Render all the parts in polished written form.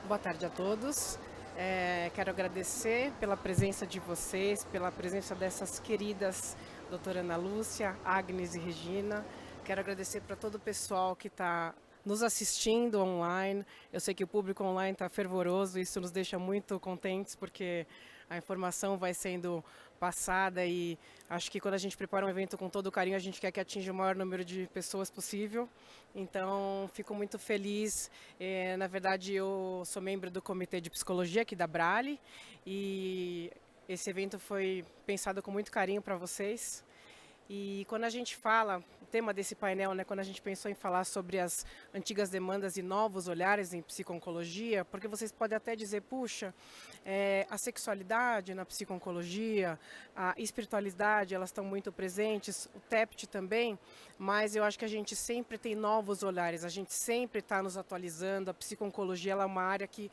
Boa tarde a todos. Quero agradecer pela presença de vocês, pela presença dessas queridas doutora Ana Lúcia, Agnes e Regina. Quero agradecer para todo o pessoal que está nos assistindo online. Eu sei que o público online está fervoroso, isso nos deixa muito contentes, porque a informação vai sendo passada e acho que quando a gente prepara um evento com todo o carinho, a gente quer que atinja o maior número de pessoas possível. Então, fico muito feliz. Na verdade, eu sou membro do Comitê de Psicologia aqui da Brale e esse evento foi pensado com muito carinho para vocês. E quando a gente fala, o tema desse painel, né, quando a gente pensou em falar sobre as antigas demandas e novos olhares em psico-oncologia, porque vocês podem até dizer, puxa, a sexualidade na psico-oncologia, a espiritualidade, elas estão muito presentes, o TEPT também, mas eu acho que a gente sempre tem novos olhares, a gente sempre está nos atualizando, a psico-oncologia ela é uma área que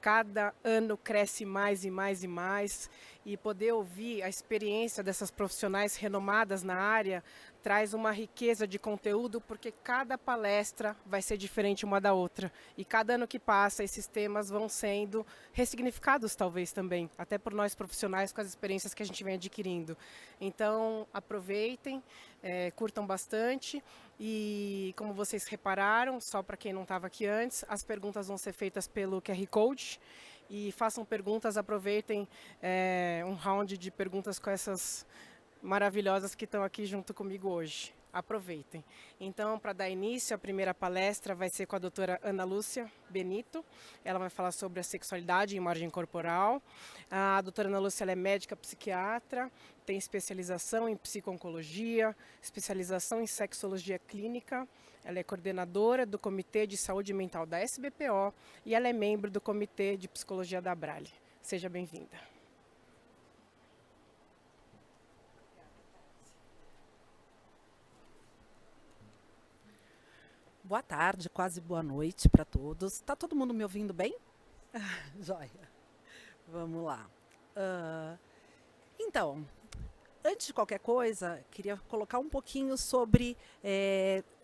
cada ano cresce mais e mais e mais, e poder ouvir a experiência dessas profissionais renomadas na área traz uma riqueza de conteúdo, porque cada palestra vai ser diferente uma da outra, e cada ano que passa esses temas vão sendo ressignificados talvez também, até por nós profissionais com as experiências que a gente vem adquirindo. Então aproveitem, curtam bastante. E como vocês repararam, só para quem não estava aqui antes, as perguntas vão ser feitas pelo QR Code e façam perguntas, aproveitem um round de perguntas com essas maravilhosas que estão aqui junto comigo hoje. Aproveitem. Então, para dar início, a primeira palestra vai ser com a doutora Ana Lúcia Benito. Ela vai falar sobre a sexualidade e imagem corporal. A doutora Ana Lúcia ela é médica psiquiatra, tem especialização em psico-oncologia, especialização em sexologia clínica. Ela é coordenadora do Comitê de Saúde Mental da SBPO e ela é membro do Comitê de Psicologia da Brale. Seja bem-vinda. Boa tarde, quase boa noite para todos. Está todo mundo me ouvindo bem? Joia. Vamos lá. Então, antes de qualquer coisa, queria colocar um pouquinho sobre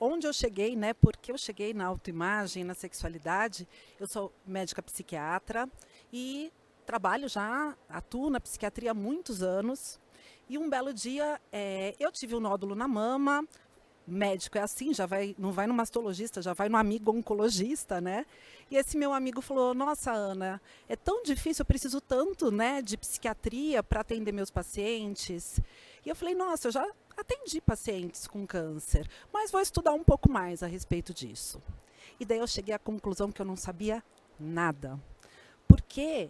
onde eu cheguei, né? Porque eu cheguei na autoimagem, na sexualidade. Eu sou médica psiquiatra e atuo na psiquiatria há muitos anos. E um belo dia eu tive um nódulo na mama. Médico é assim, não vai no mastologista, já vai no amigo oncologista, né? E esse meu amigo falou: nossa, Ana, é tão difícil, eu preciso tanto, né, de psiquiatria para atender meus pacientes. E eu falei: nossa, eu já atendi pacientes com câncer, mas vou estudar um pouco mais a respeito disso. E daí eu cheguei à conclusão que eu não sabia nada. Porque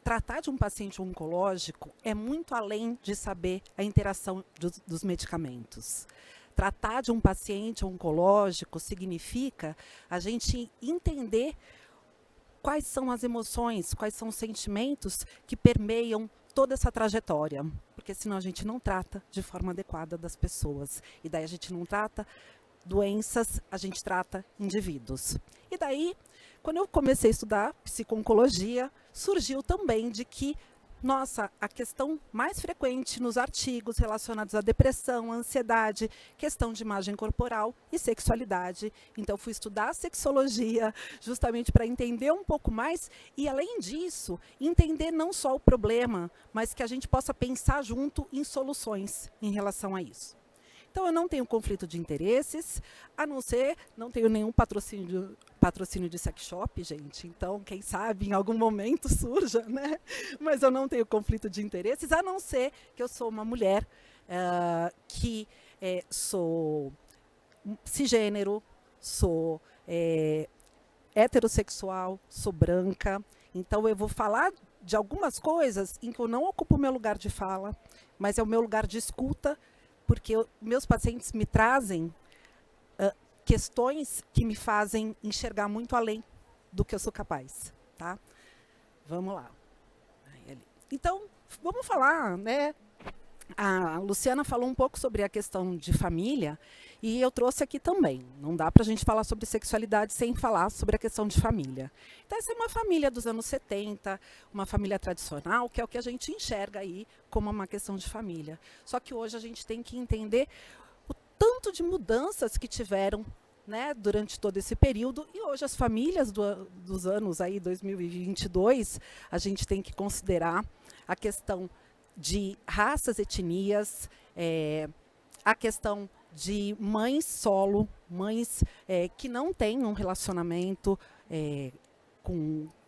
tratar de um paciente oncológico é muito além de saber a interação dos medicamentos. Tratar de um paciente oncológico significa a gente entender quais são as emoções, quais são os sentimentos que permeiam toda essa trajetória. Porque senão a gente não trata de forma adequada das pessoas. E daí a gente não trata doenças, a gente trata indivíduos. E daí, quando eu comecei a estudar psico-oncologia, surgiu também de que, nossa, a questão mais frequente nos artigos relacionados à depressão, ansiedade, questão de imagem corporal e sexualidade. Então, fui estudar sexologia justamente para entender um pouco mais e, além disso, entender não só o problema, mas que a gente possa pensar junto em soluções em relação a isso. Então, eu não tenho conflito de interesses, a não ser, não tenho nenhum patrocínio de sex shop, gente. Então, quem sabe, em algum momento surja, né? Mas eu não tenho conflito de interesses, a não ser que eu sou uma mulher que sou cisgênero, sou heterossexual, sou branca. Então, eu vou falar de algumas coisas em que eu não ocupo o meu lugar de fala, mas é o meu lugar de escuta, porque meus pacientes me trazem questões que me fazem enxergar muito além do que eu sou capaz, tá? Vamos lá. Então, vamos falar, né? A Luciana falou um pouco sobre a questão de família e eu trouxe aqui também. Não dá para a gente falar sobre sexualidade sem falar sobre a questão de família. Então, essa é uma família dos anos 70, uma família tradicional, que é o que a gente enxerga aí como uma questão de família. Só que hoje a gente tem que entender o tanto de mudanças que tiveram né, durante todo esse período, e hoje as famílias dos anos aí 2022, a gente tem que considerar a questão de raças, etnias, a questão de mães solo, mães que não têm um relacionamento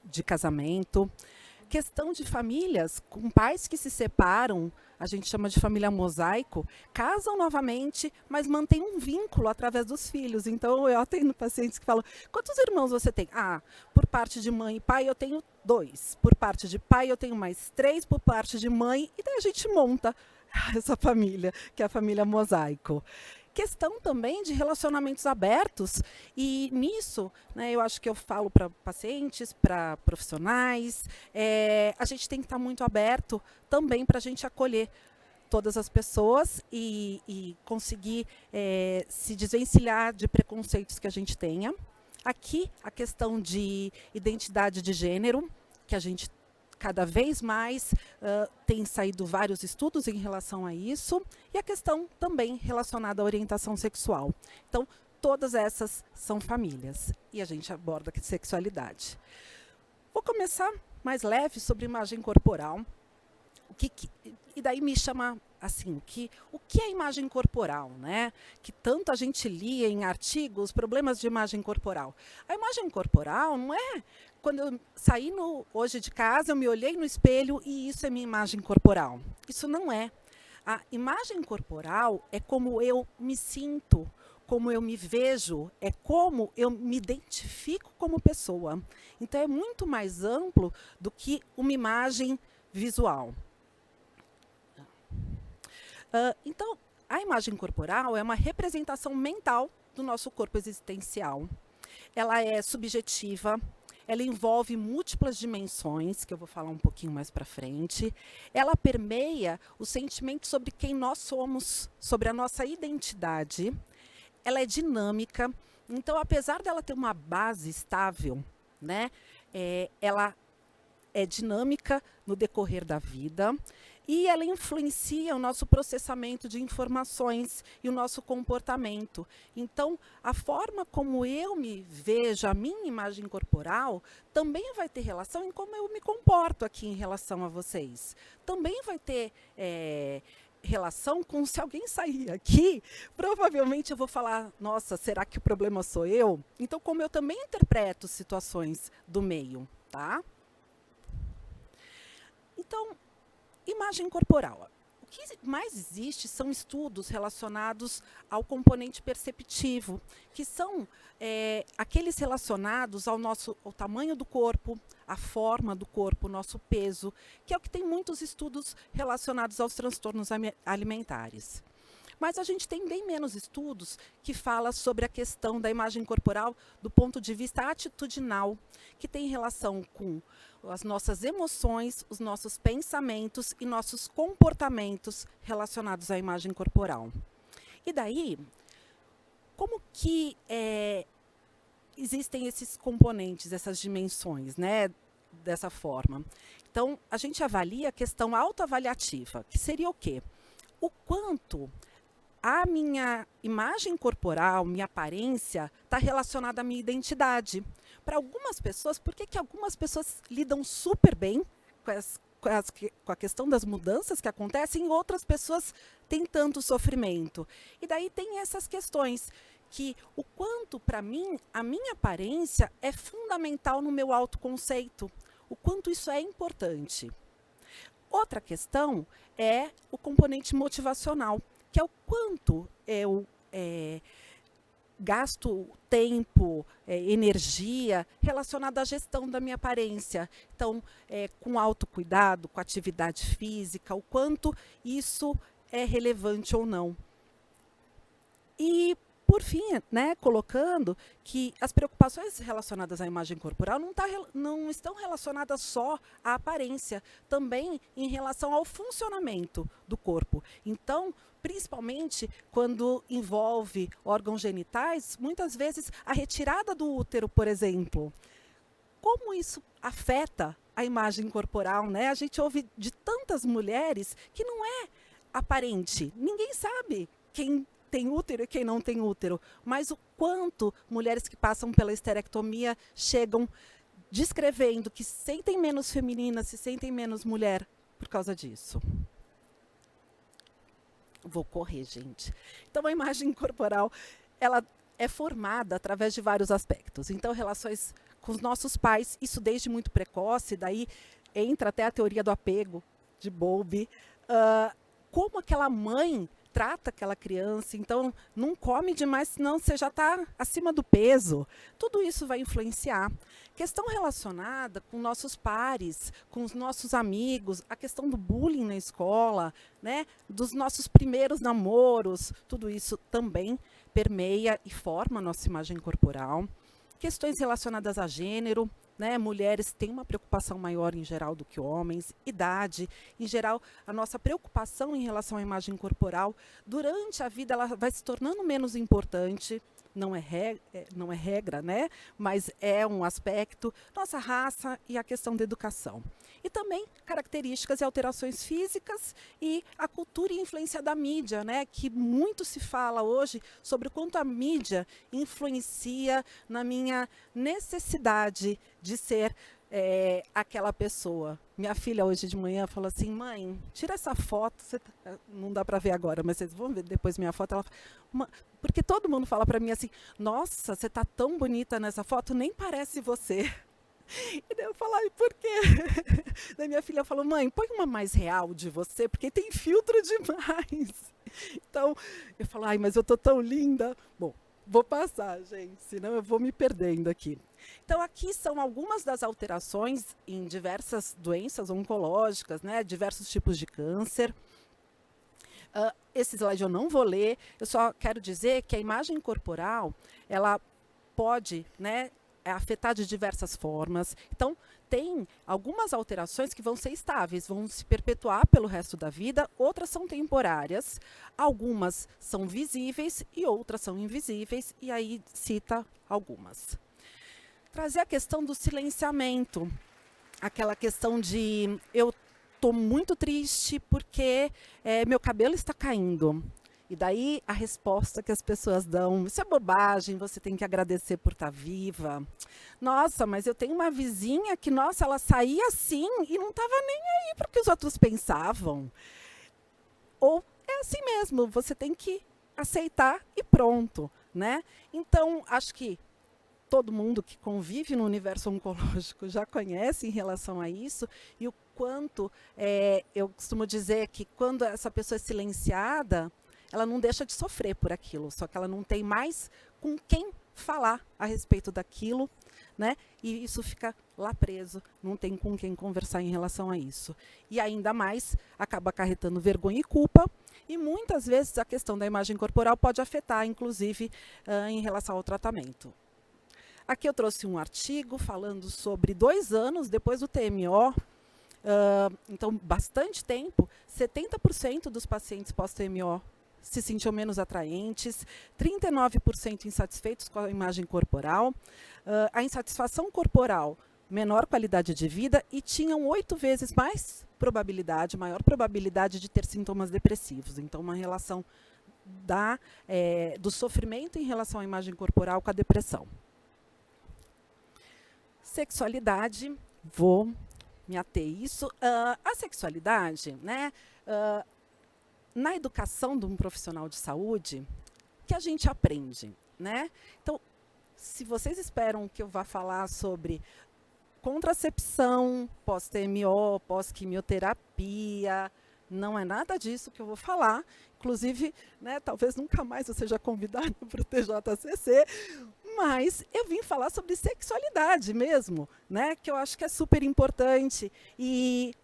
de casamento, questão de famílias com pais que se separam, a gente chama de família mosaico, casam novamente, mas mantêm um vínculo através dos filhos. Então, eu atendo pacientes que falam, quantos irmãos você tem? Ah, por parte de mãe e pai, eu tenho 2. Por parte de pai, eu tenho mais 3. Por parte de mãe, e daí a gente monta essa família, que é a família mosaico. Questão também de relacionamentos abertos, e nisso, né, eu acho que eu falo para pacientes, para profissionais, a gente tem que estar muito aberto também para a gente acolher todas as pessoas e conseguir se desvencilhar de preconceitos que a gente tenha. Aqui, a questão de identidade de gênero, que a gente cada vez mais tem saído vários estudos em relação a isso, e a questão também relacionada à orientação sexual. Então, todas essas são famílias, e a gente aborda a sexualidade. Vou começar mais leve sobre imagem corporal, e daí me chama assim, o que é imagem corporal, né? Que tanto a gente lia em artigos, problemas de imagem corporal. A imagem corporal não é quando eu saí hoje de casa, eu me olhei no espelho e isso é minha imagem corporal. Isso não é. A imagem corporal é como eu me sinto, como eu me vejo, é como eu me identifico como pessoa. Então, é muito mais amplo do que uma imagem visual. Então, a imagem corporal é uma representação mental do nosso corpo existencial. Ela é subjetiva, ela envolve múltiplas dimensões, que eu vou falar um pouquinho mais para frente. Ela permeia o sentimento sobre quem nós somos, sobre a nossa identidade. Ela é dinâmica, então, apesar dela ter uma base estável, né, ela é dinâmica no decorrer da vida. E ela influencia o nosso processamento de informações e o nosso comportamento. Então, a forma como eu me vejo, a minha imagem corporal, também vai ter relação em como eu me comporto aqui em relação a vocês. Também vai ter relação com se alguém sair aqui, provavelmente eu vou falar, nossa, será que o problema sou eu? Então, como eu também interpreto situações do meio, tá? Então, imagem corporal. O que mais existe são estudos relacionados ao componente perceptivo, que são aqueles relacionados ao tamanho do corpo, a forma do corpo, o nosso peso, que é o que tem muitos estudos relacionados aos transtornos alimentares. Mas a gente tem bem menos estudos que falam sobre a questão da imagem corporal do ponto de vista atitudinal, que tem relação com as nossas emoções, os nossos pensamentos e nossos comportamentos relacionados à imagem corporal. E daí, como que existem esses componentes, essas dimensões, né, dessa forma? Então, a gente avalia a questão autoavaliativa, que seria o quê? O quanto a minha imagem corporal, minha aparência, está relacionada à minha identidade. Para algumas pessoas, por que algumas pessoas lidam super bem com a questão das mudanças que acontecem e outras pessoas têm tanto sofrimento? E daí tem essas questões, que o quanto, para mim, a minha aparência é fundamental no meu autoconceito, o quanto isso é importante. Outra questão é o componente motivacional, que é o quanto eu gasto tempo, energia relacionada à gestão da minha aparência. Então, com autocuidado, com atividade física, o quanto isso é relevante ou não. E, por fim, né, colocando que as preocupações relacionadas à imagem corporal não estão relacionadas só à aparência, também em relação ao funcionamento do corpo. Então, principalmente quando envolve órgãos genitais, muitas vezes a retirada do útero, por exemplo. Como isso afeta a imagem corporal, né? A gente ouve de tantas mulheres que não é aparente. Ninguém sabe quem tem útero e quem não tem útero, mas o quanto mulheres que passam pela esterectomia chegam descrevendo que se sentem menos femininas, se sentem menos mulher por causa disso. Vou correr, gente. Então, a imagem corporal, ela é formada através de vários aspectos. Então, relações com os nossos pais, isso desde muito precoce, daí entra até a teoria do apego, de Bowlby. Como aquela mãe trata aquela criança, então não come demais, senão você já está acima do peso. Tudo isso vai influenciar. Questão relacionada com nossos pares, com os nossos amigos, a questão do bullying na escola, né, dos nossos primeiros namoros, tudo isso também permeia e forma a nossa imagem corporal. Questões relacionadas a gênero, né, mulheres têm uma preocupação maior em geral do que homens, idade, em geral a nossa preocupação em relação à imagem corporal, durante a vida ela vai se tornando menos importante, não é regra, né, mas é um aspecto, nossa raça e a questão da educação. E também características e alterações físicas e a cultura e influência da mídia, né, que muito se fala hoje sobre o quanto a mídia influencia na minha necessidade de ser aquela pessoa. Minha filha hoje de manhã falou assim, mãe, tira essa foto, não dá para ver agora, mas vocês vão ver depois minha foto. Ela fala, porque todo mundo fala para mim assim, nossa, você está tão bonita nessa foto, nem parece você. E daí eu falo, por quê? Daí minha filha falou, mãe, põe uma mais real de você, porque tem filtro demais. Então, eu falo, mas eu tô tão linda. Bom, vou passar, gente, senão eu vou me perdendo aqui. Então, aqui são algumas das alterações em diversas doenças oncológicas, né, diversos tipos de câncer. Esse slide eu não vou ler, eu só quero dizer que a imagem corporal, ela pode, né, afetar de diversas formas. Então, tem algumas alterações que vão ser estáveis, vão se perpetuar pelo resto da vida, outras são temporárias, algumas são visíveis e outras são invisíveis, e aí cita algumas. Trazer a questão do silenciamento, aquela questão de eu estou muito triste porque meu cabelo está caindo. E daí a resposta que as pessoas dão, isso é bobagem, você tem que agradecer por estar viva. Nossa, mas eu tenho uma vizinha que, nossa, ela saía assim e não estava nem aí para o que os outros pensavam. Ou é assim mesmo, você tem que aceitar e pronto, né? Então, acho que todo mundo que convive no universo oncológico já conhece em relação a isso, e o quanto, eu costumo dizer que quando essa pessoa é silenciada, ela não deixa de sofrer por aquilo, só que ela não tem mais com quem falar a respeito daquilo, né? E isso fica lá preso, não tem com quem conversar em relação a isso. E ainda mais, acaba acarretando vergonha e culpa, e muitas vezes a questão da imagem corporal pode afetar, inclusive, em relação ao tratamento. Aqui eu trouxe um artigo falando sobre 2 anos depois do TMO, então bastante tempo, 70% dos pacientes pós-TMO se sentiam menos atraentes, 39% insatisfeitos com a imagem corporal, a insatisfação corporal, menor qualidade de vida, e tinham 8 vezes maior probabilidade de ter sintomas depressivos. Então, uma relação do sofrimento em relação à imagem corporal com a depressão. Sexualidade, vou me ater isso. A sexualidade, né? Na educação de um profissional de saúde, que a gente aprende, né? Então, se vocês esperam que eu vá falar sobre contracepção, pós-TMO, pós-quimioterapia, não é nada disso que eu vou falar. Inclusive, né, talvez nunca mais eu seja convidada para o TJCC, mas eu vim falar sobre sexualidade mesmo, né, que eu acho que é super importante, e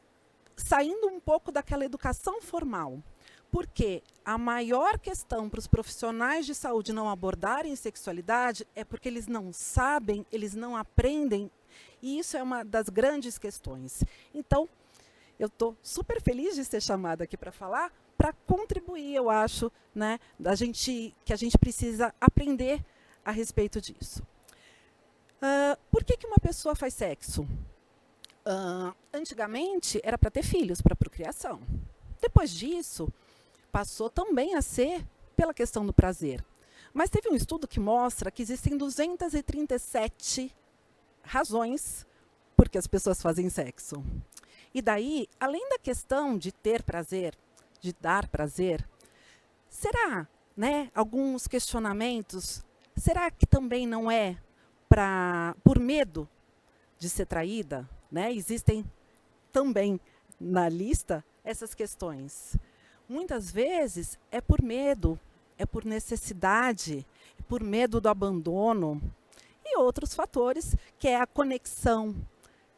saindo um pouco daquela educação formal. Porque a maior questão para os profissionais de saúde não abordarem sexualidade é porque eles não sabem, eles não aprendem, e isso é uma das grandes questões. Então, eu estou super feliz de ser chamada aqui para falar, para contribuir, eu acho, né, que a gente precisa aprender a respeito disso. Por que uma pessoa faz sexo? Antigamente, era para ter filhos, para procriação. Depois disso, passou também a ser pela questão do prazer. Mas teve um estudo que mostra que existem 237 razões por que as pessoas fazem sexo. E daí, além da questão de ter prazer, de dar prazer, será, né, alguns questionamentos, será que também não é por medo de ser traída? Né? Existem também na lista essas questões. Muitas vezes é por medo, é por necessidade, é por medo do abandono e outros fatores, que é a conexão,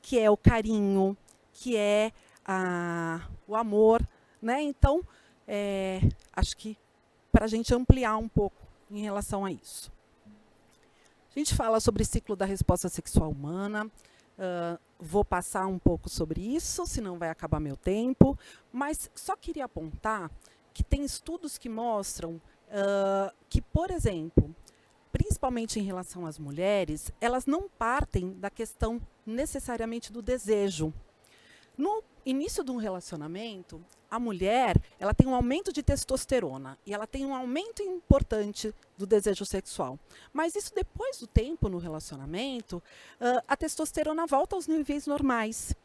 que é o carinho, que é o amor. Né? Então, acho que para a gente ampliar um pouco em relação a isso. A gente fala sobre o ciclo da resposta sexual humana. Vou passar um pouco sobre isso, senão vai acabar meu tempo. Mas só queria apontar que tem estudos que mostram que, por exemplo, principalmente em relação às mulheres, elas não partem da questão necessariamente do desejo. No início de um relacionamento, a mulher ela tem um aumento de testosterona e ela tem um aumento importante do desejo sexual. Mas isso depois do tempo no relacionamento, a testosterona volta aos níveis normais.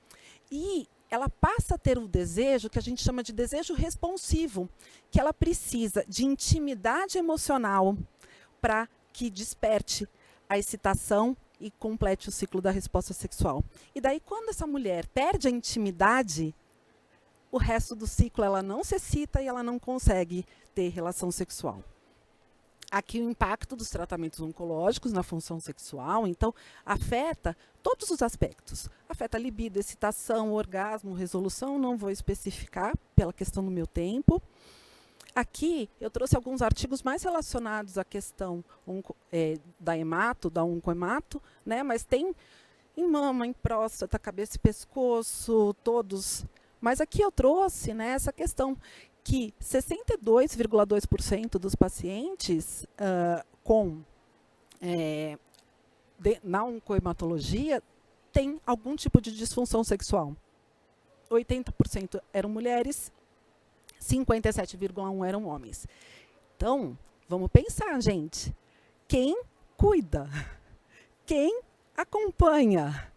E ela passa a ter o desejo que a gente chama de desejo responsivo, que ela precisa de intimidade emocional para que desperte a excitação e complete o ciclo da resposta sexual. E daí, quando essa mulher perde a intimidade, o resto do ciclo ela não se excita e ela não consegue ter relação sexual. Aqui o impacto dos tratamentos oncológicos na função sexual, então, afeta todos os aspectos. Afeta a libido, excitação, orgasmo, resolução, não vou especificar pela questão do meu tempo. Aqui eu trouxe alguns artigos mais relacionados à questão da hemato, da oncohemato, né? Mas tem em mama, em próstata, cabeça e pescoço, todos. Mas aqui eu trouxe, né, essa questão que 62,2% dos pacientes na oncohematologia tem algum tipo de disfunção sexual. 80% eram mulheres, 57,1% eram homens. Então, vamos pensar, gente. Quem cuida? Quem acompanha?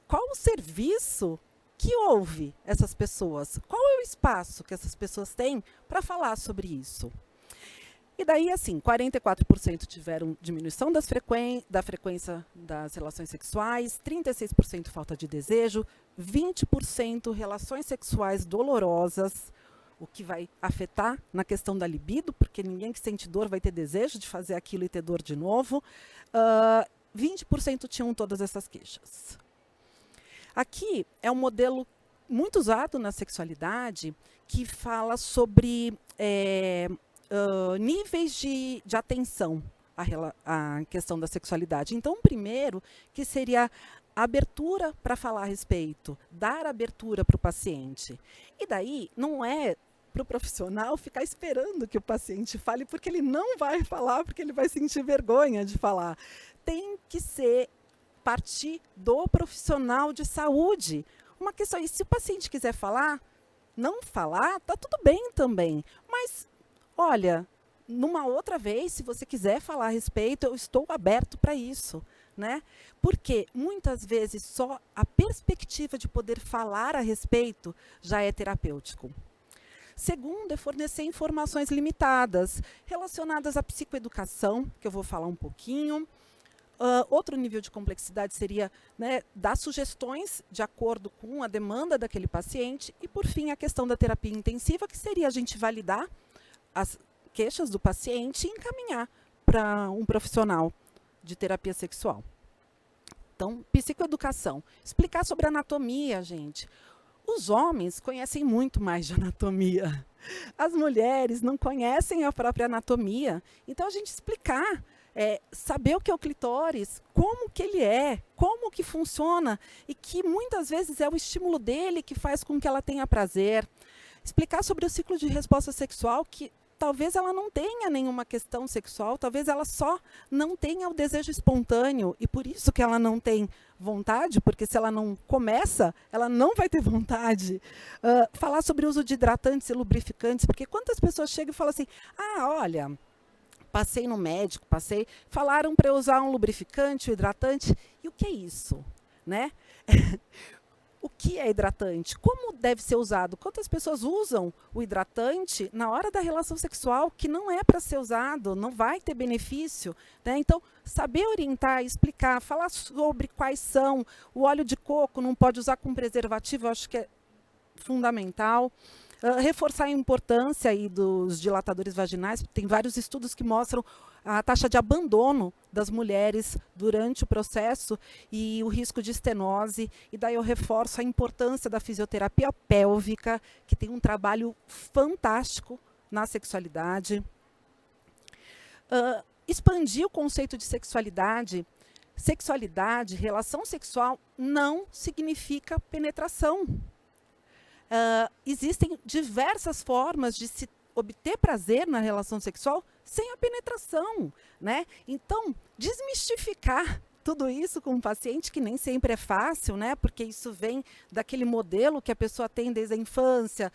Qual o serviço que ouve essas pessoas? Qual é o espaço que essas pessoas têm para falar sobre isso? E daí, assim, 44% tiveram diminuição da frequência das relações sexuais, 36% falta de desejo, 20% relações sexuais dolorosas, o que vai afetar na questão da libido, porque ninguém que sente dor vai ter desejo de fazer aquilo e ter dor de novo. 20% tinham todas essas queixas. Aqui é um modelo muito usado na sexualidade que fala sobre níveis de atenção à questão da sexualidade. Então, primeiro, que seria a abertura para falar a respeito, dar abertura para o paciente. E daí, não é para o profissional ficar esperando que o paciente fale, porque ele não vai falar, porque ele vai sentir vergonha de falar. Tem que partir do profissional de saúde. Uma questão, e se o paciente quiser falar, não falar, tá tudo bem também. Mas, olha, numa outra vez, se você quiser falar a respeito, eu estou aberto para isso. Né? Porque muitas vezes só a perspectiva de poder falar a respeito já é terapêutico. Segundo, é fornecer informações limitadas, relacionadas à psicoeducação, que eu vou falar um pouquinho. Outro nível de complexidade seria, né, dar sugestões de acordo com a demanda daquele paciente. E, por fim, a questão da terapia intensiva, que seria a gente validar as queixas do paciente e encaminhar para um profissional de terapia sexual. Então, psicoeducação. Explicar sobre anatomia, gente. Os homens conhecem muito mais de anatomia. As mulheres não conhecem a própria anatomia. Então, a gente explicar, saber o que é o clitóris, como que ele é, como que funciona, e que muitas vezes é o estímulo dele que faz com que ela tenha prazer. Explicar sobre o ciclo de resposta sexual, que talvez ela não tenha nenhuma questão sexual, talvez ela só não tenha o desejo espontâneo, e por isso que ela não tem vontade, porque se ela não começa, ela não vai ter vontade. Falar sobre o uso de hidratantes e lubrificantes, porque quantas pessoas chegam e falam assim, olha, passei no médico, falaram para eu usar um lubrificante, um hidratante, e o que é isso? Né? O que é hidratante? Como deve ser usado? Quantas pessoas usam o hidratante na hora da relação sexual que não é para ser usado, não vai ter benefício? Né? Então, saber orientar, explicar, falar sobre quais são. O óleo de coco não pode usar com preservativo, eu acho que é fundamental. Reforçar a importância aí dos dilatadores vaginais, tem vários estudos que mostram a taxa de abandono das mulheres durante o processo e o risco de estenose. E daí eu reforço a importância da fisioterapia pélvica, que tem um trabalho fantástico na sexualidade. Expandir o conceito de sexualidade. Sexualidade, relação sexual, não significa penetração. Existem diversas formas de se obter prazer na relação sexual sem a penetração, né? Então, desmistificar tudo isso com o paciente, que nem sempre é fácil, né? Porque isso vem daquele modelo que a pessoa tem desde a infância,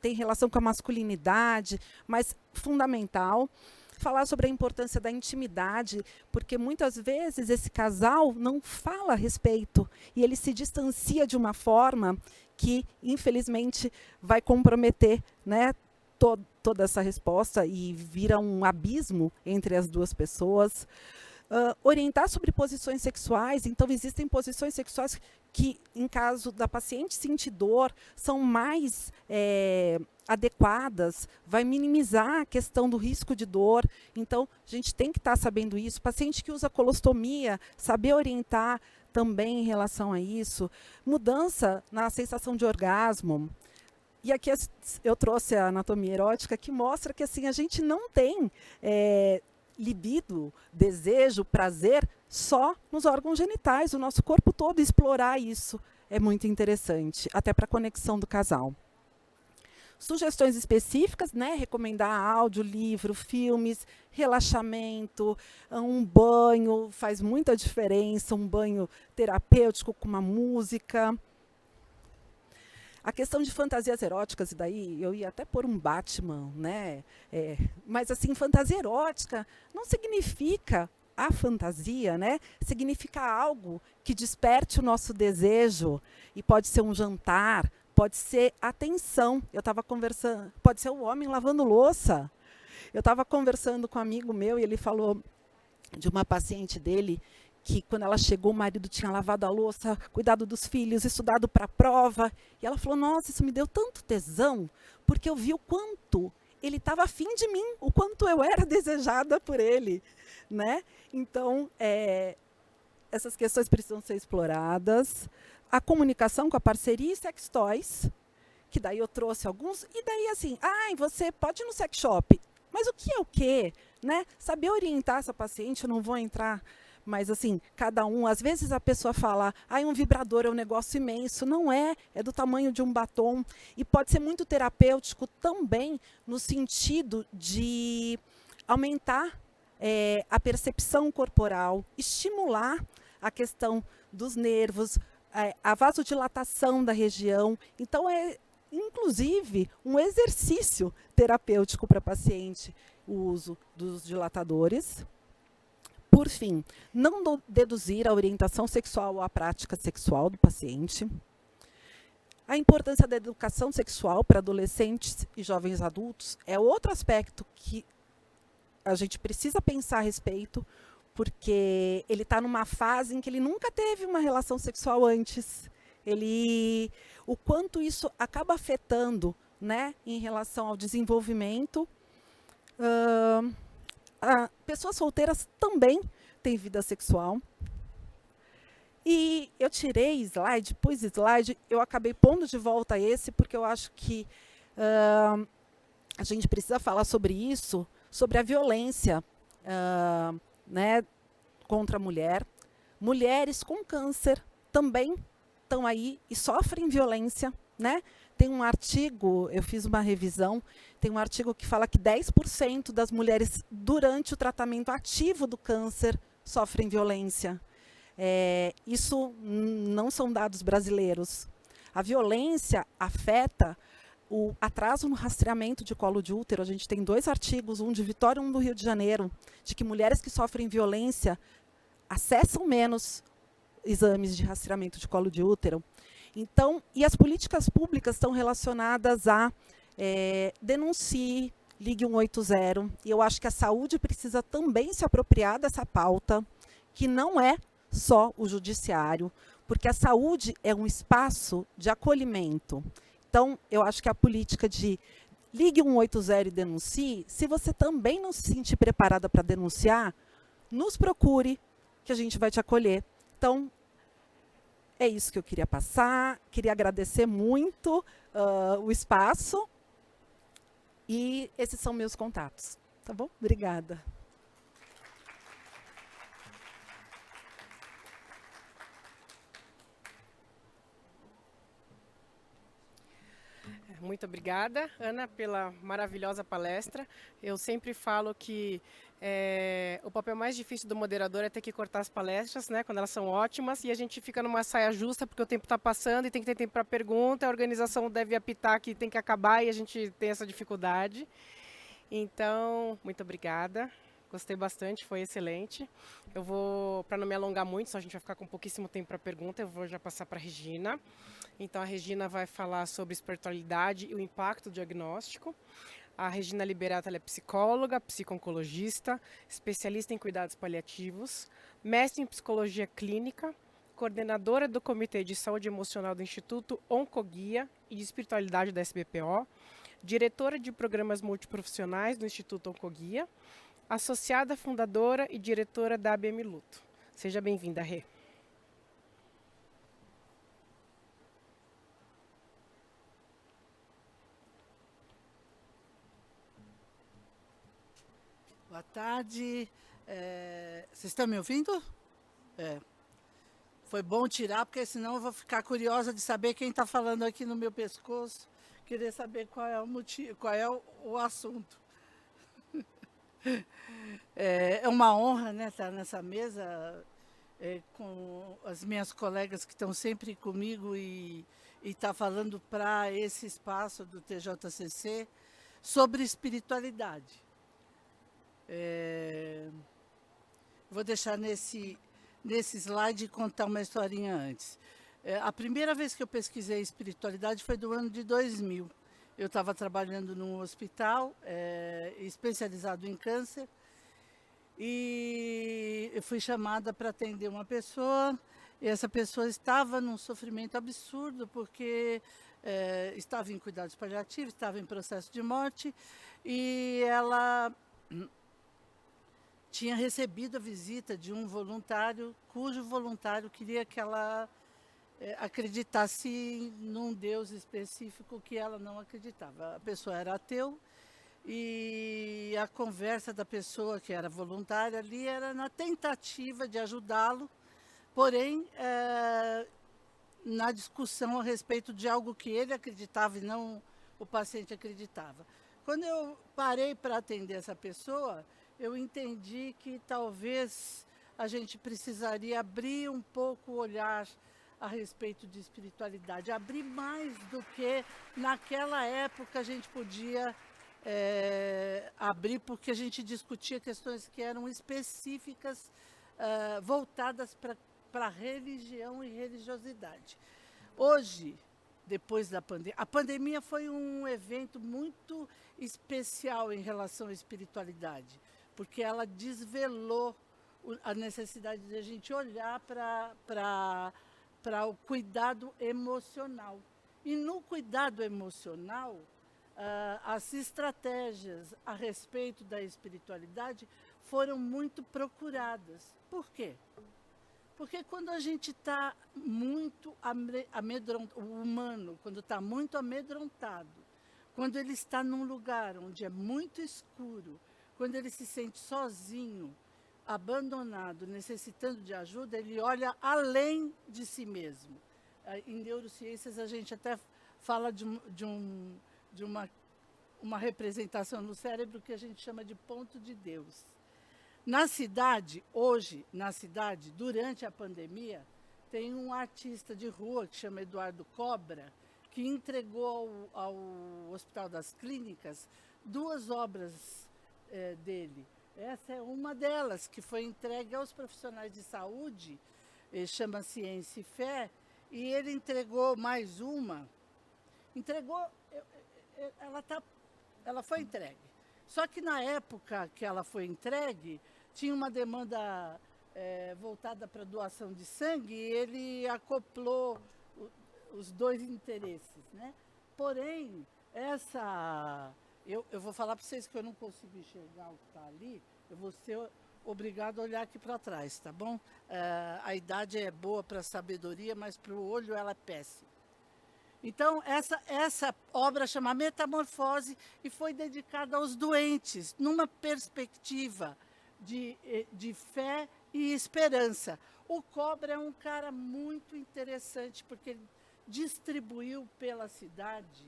tem relação com a masculinidade, mas fundamental. Falar sobre a importância da intimidade, porque muitas vezes esse casal não fala a respeito e ele se distancia de uma forma que, infelizmente, vai comprometer, né, toda essa resposta e vira um abismo entre as duas pessoas. Orientar sobre posições sexuais. Então, existem posições sexuais que, em caso da paciente sentir dor, são mais adequadas, vai minimizar a questão do risco de dor. Então, a gente tem que estar sabendo isso. Paciente que usa colostomia, saber orientar também em relação a isso. Mudança na sensação de orgasmo. E aqui eu trouxe a anatomia erótica, que mostra que assim, a gente não tem libido, desejo, prazer só nos órgãos genitais, o nosso corpo todo. Explorar isso é muito interessante, até para a conexão do casal. Sugestões específicas, né? Recomendar áudio, livro, filmes, relaxamento, um banho faz muita diferença, um banho terapêutico com uma música. A questão de fantasias eróticas, e daí eu ia até pôr um Batman, né? Mas assim, fantasia erótica não significa a fantasia, né? Significa algo que desperte o nosso desejo, e pode ser um jantar, pode ser atenção. Eu estava conversando, pode ser o homem lavando louça. Eu estava conversando com um amigo meu e ele falou de uma paciente dele que, quando ela chegou, o marido tinha lavado a louça, cuidado dos filhos, estudado para a prova. E ela falou, nossa, isso me deu tanto tesão, porque eu vi o quanto ele estava afim de mim, o quanto eu era desejada por ele, né? Então, essas questões precisam ser exploradas. A comunicação com a parceria e sex toys, que daí eu trouxe alguns, e daí assim, você pode ir no sex shop, mas o que é o quê? Né? Saber orientar essa paciente, eu não vou entrar, mas assim, cada um, às vezes a pessoa fala, um vibrador é um negócio imenso, não é do tamanho de um batom, e pode ser muito terapêutico também, no sentido de aumentar a percepção corporal, estimular a questão dos nervos, a vasodilatação da região. Então, inclusive, um exercício terapêutico para paciente, o uso dos dilatadores. Por fim, não deduzir a orientação sexual ou a prática sexual do paciente. A importância da educação sexual para adolescentes e jovens adultos é outro aspecto que a gente precisa pensar a respeito, porque ele está numa fase em que ele nunca teve uma relação sexual antes. O quanto isso acaba afetando, né, em relação ao desenvolvimento. Pessoas solteiras também têm vida sexual. E eu tirei slide, pus slide, eu acabei pondo de volta esse, porque eu acho que a gente precisa falar sobre isso, sobre a violência, né, contra a mulher. Mulheres com câncer também estão aí e sofrem violência, né? Tem um artigo, eu fiz uma revisão, tem um artigo que fala que 10% das mulheres, durante o tratamento ativo do câncer, sofrem violência. Isso não são dados brasileiros. A violência afeta o atraso no rastreamento de colo de útero. A gente tem 2 artigos, um de Vitória e um do Rio de Janeiro, de que mulheres que sofrem violência acessam menos exames de rastreamento de colo de útero. Então, e as políticas públicas estão relacionadas a denuncie, ligue 180. E eu acho que a saúde precisa também se apropriar dessa pauta, que não é só o judiciário, porque a saúde é um espaço de acolhimento. Então, eu acho que a política de ligue 180 e denuncie, se você também não se sentir preparada para denunciar, nos procure, que a gente vai te acolher. Então, é isso que eu queria passar. Queria agradecer muito o espaço. E esses são meus contatos. Tá bom? Obrigada. Muito obrigada, Ana, pela maravilhosa palestra. Eu sempre falo que o papel mais difícil do moderador é ter que cortar as palestras, né, quando elas são ótimas, e a gente fica numa saia justa, porque o tempo está passando e tem que ter tempo para pergunta, a organização deve apitar que tem que acabar e a gente tem essa dificuldade. Então, muito obrigada. Gostei bastante, foi excelente. Eu vou, para não me alongar muito, só a gente vai ficar com pouquíssimo tempo para pergunta, eu vou já passar para a Regina. Então, a Regina vai falar sobre espiritualidade e o impacto do diagnóstico. A Regina Liberato, ela é psicóloga, psico-oncologista, especialista em cuidados paliativos, mestre em psicologia clínica, coordenadora do Comitê de Saúde Emocional do Instituto Oncoguia e de Espiritualidade da SBPO, diretora de programas multiprofissionais do Instituto Oncoguia, associada fundadora e diretora da ABM Luto. Seja bem-vinda, Rê. Boa tarde. Vocês estão me ouvindo? Foi bom tirar, porque senão eu vou ficar curiosa de saber quem está falando aqui no meu pescoço. Querer saber qual é o motivo, qual é o assunto. É uma honra, né, estar nessa mesa com as minhas colegas que estão sempre comigo e estar falando para esse espaço do TJCC sobre espiritualidade. Vou deixar nesse slide contar uma historinha antes. A primeira vez que eu pesquisei espiritualidade foi do ano de 2000. Eu estava trabalhando num hospital especializado em câncer e eu fui chamada para atender uma pessoa. E essa pessoa estava num sofrimento absurdo porque estava em cuidados paliativos, estava em processo de morte e ela tinha recebido a visita de um voluntário, cujo voluntário queria que ela acreditasse num Deus específico que ela não acreditava. A pessoa era ateu e a conversa da pessoa que era voluntária ali era na tentativa de ajudá-lo, porém na discussão a respeito de algo que ele acreditava e não o paciente acreditava. Quando eu parei para atender essa pessoa, eu entendi que talvez a gente precisaria abrir um pouco o olhar a respeito de espiritualidade, abrir mais do que naquela época a gente podia abrir, porque a gente discutia questões que eram específicas, voltadas para religião e religiosidade. Hoje, depois da pandemia, a pandemia foi um evento muito especial em relação à espiritualidade, porque ela desvelou a necessidade de a gente olhar para o cuidado emocional. E no cuidado emocional, as estratégias a respeito da espiritualidade foram muito procuradas. Por quê? Porque quando a gente está muito amedrontado, o humano, quando está muito amedrontado, quando ele está num lugar onde é muito escuro, quando ele se sente sozinho, abandonado, necessitando de ajuda, ele olha além de si mesmo. Em neurociências a gente até fala de uma representação no cérebro que a gente chama de ponto de Deus. Na cidade, hoje, durante a pandemia, tem um artista de rua que chama Eduardo Cobra, que entregou ao Hospital das Clínicas 2 obras dele. Essa é uma delas, que foi entregue aos profissionais de saúde, chama Ciência e Fé, e ele entregou mais uma. Ela foi entregue. Só que na época que ela foi entregue, tinha uma demanda voltada para doação de sangue e ele acoplou os 2 interesses, né? Porém, eu vou falar para vocês que eu não consigo enxergar o que está ali, eu vou ser obrigado a olhar aqui para trás, tá bom? A idade é boa para a sabedoria, mas para o olho ela é péssima. Então, essa obra chama Metamorfose e foi dedicada aos doentes, numa perspectiva de fé e esperança. O Cobra é um cara muito interessante, porque ele distribuiu pela cidade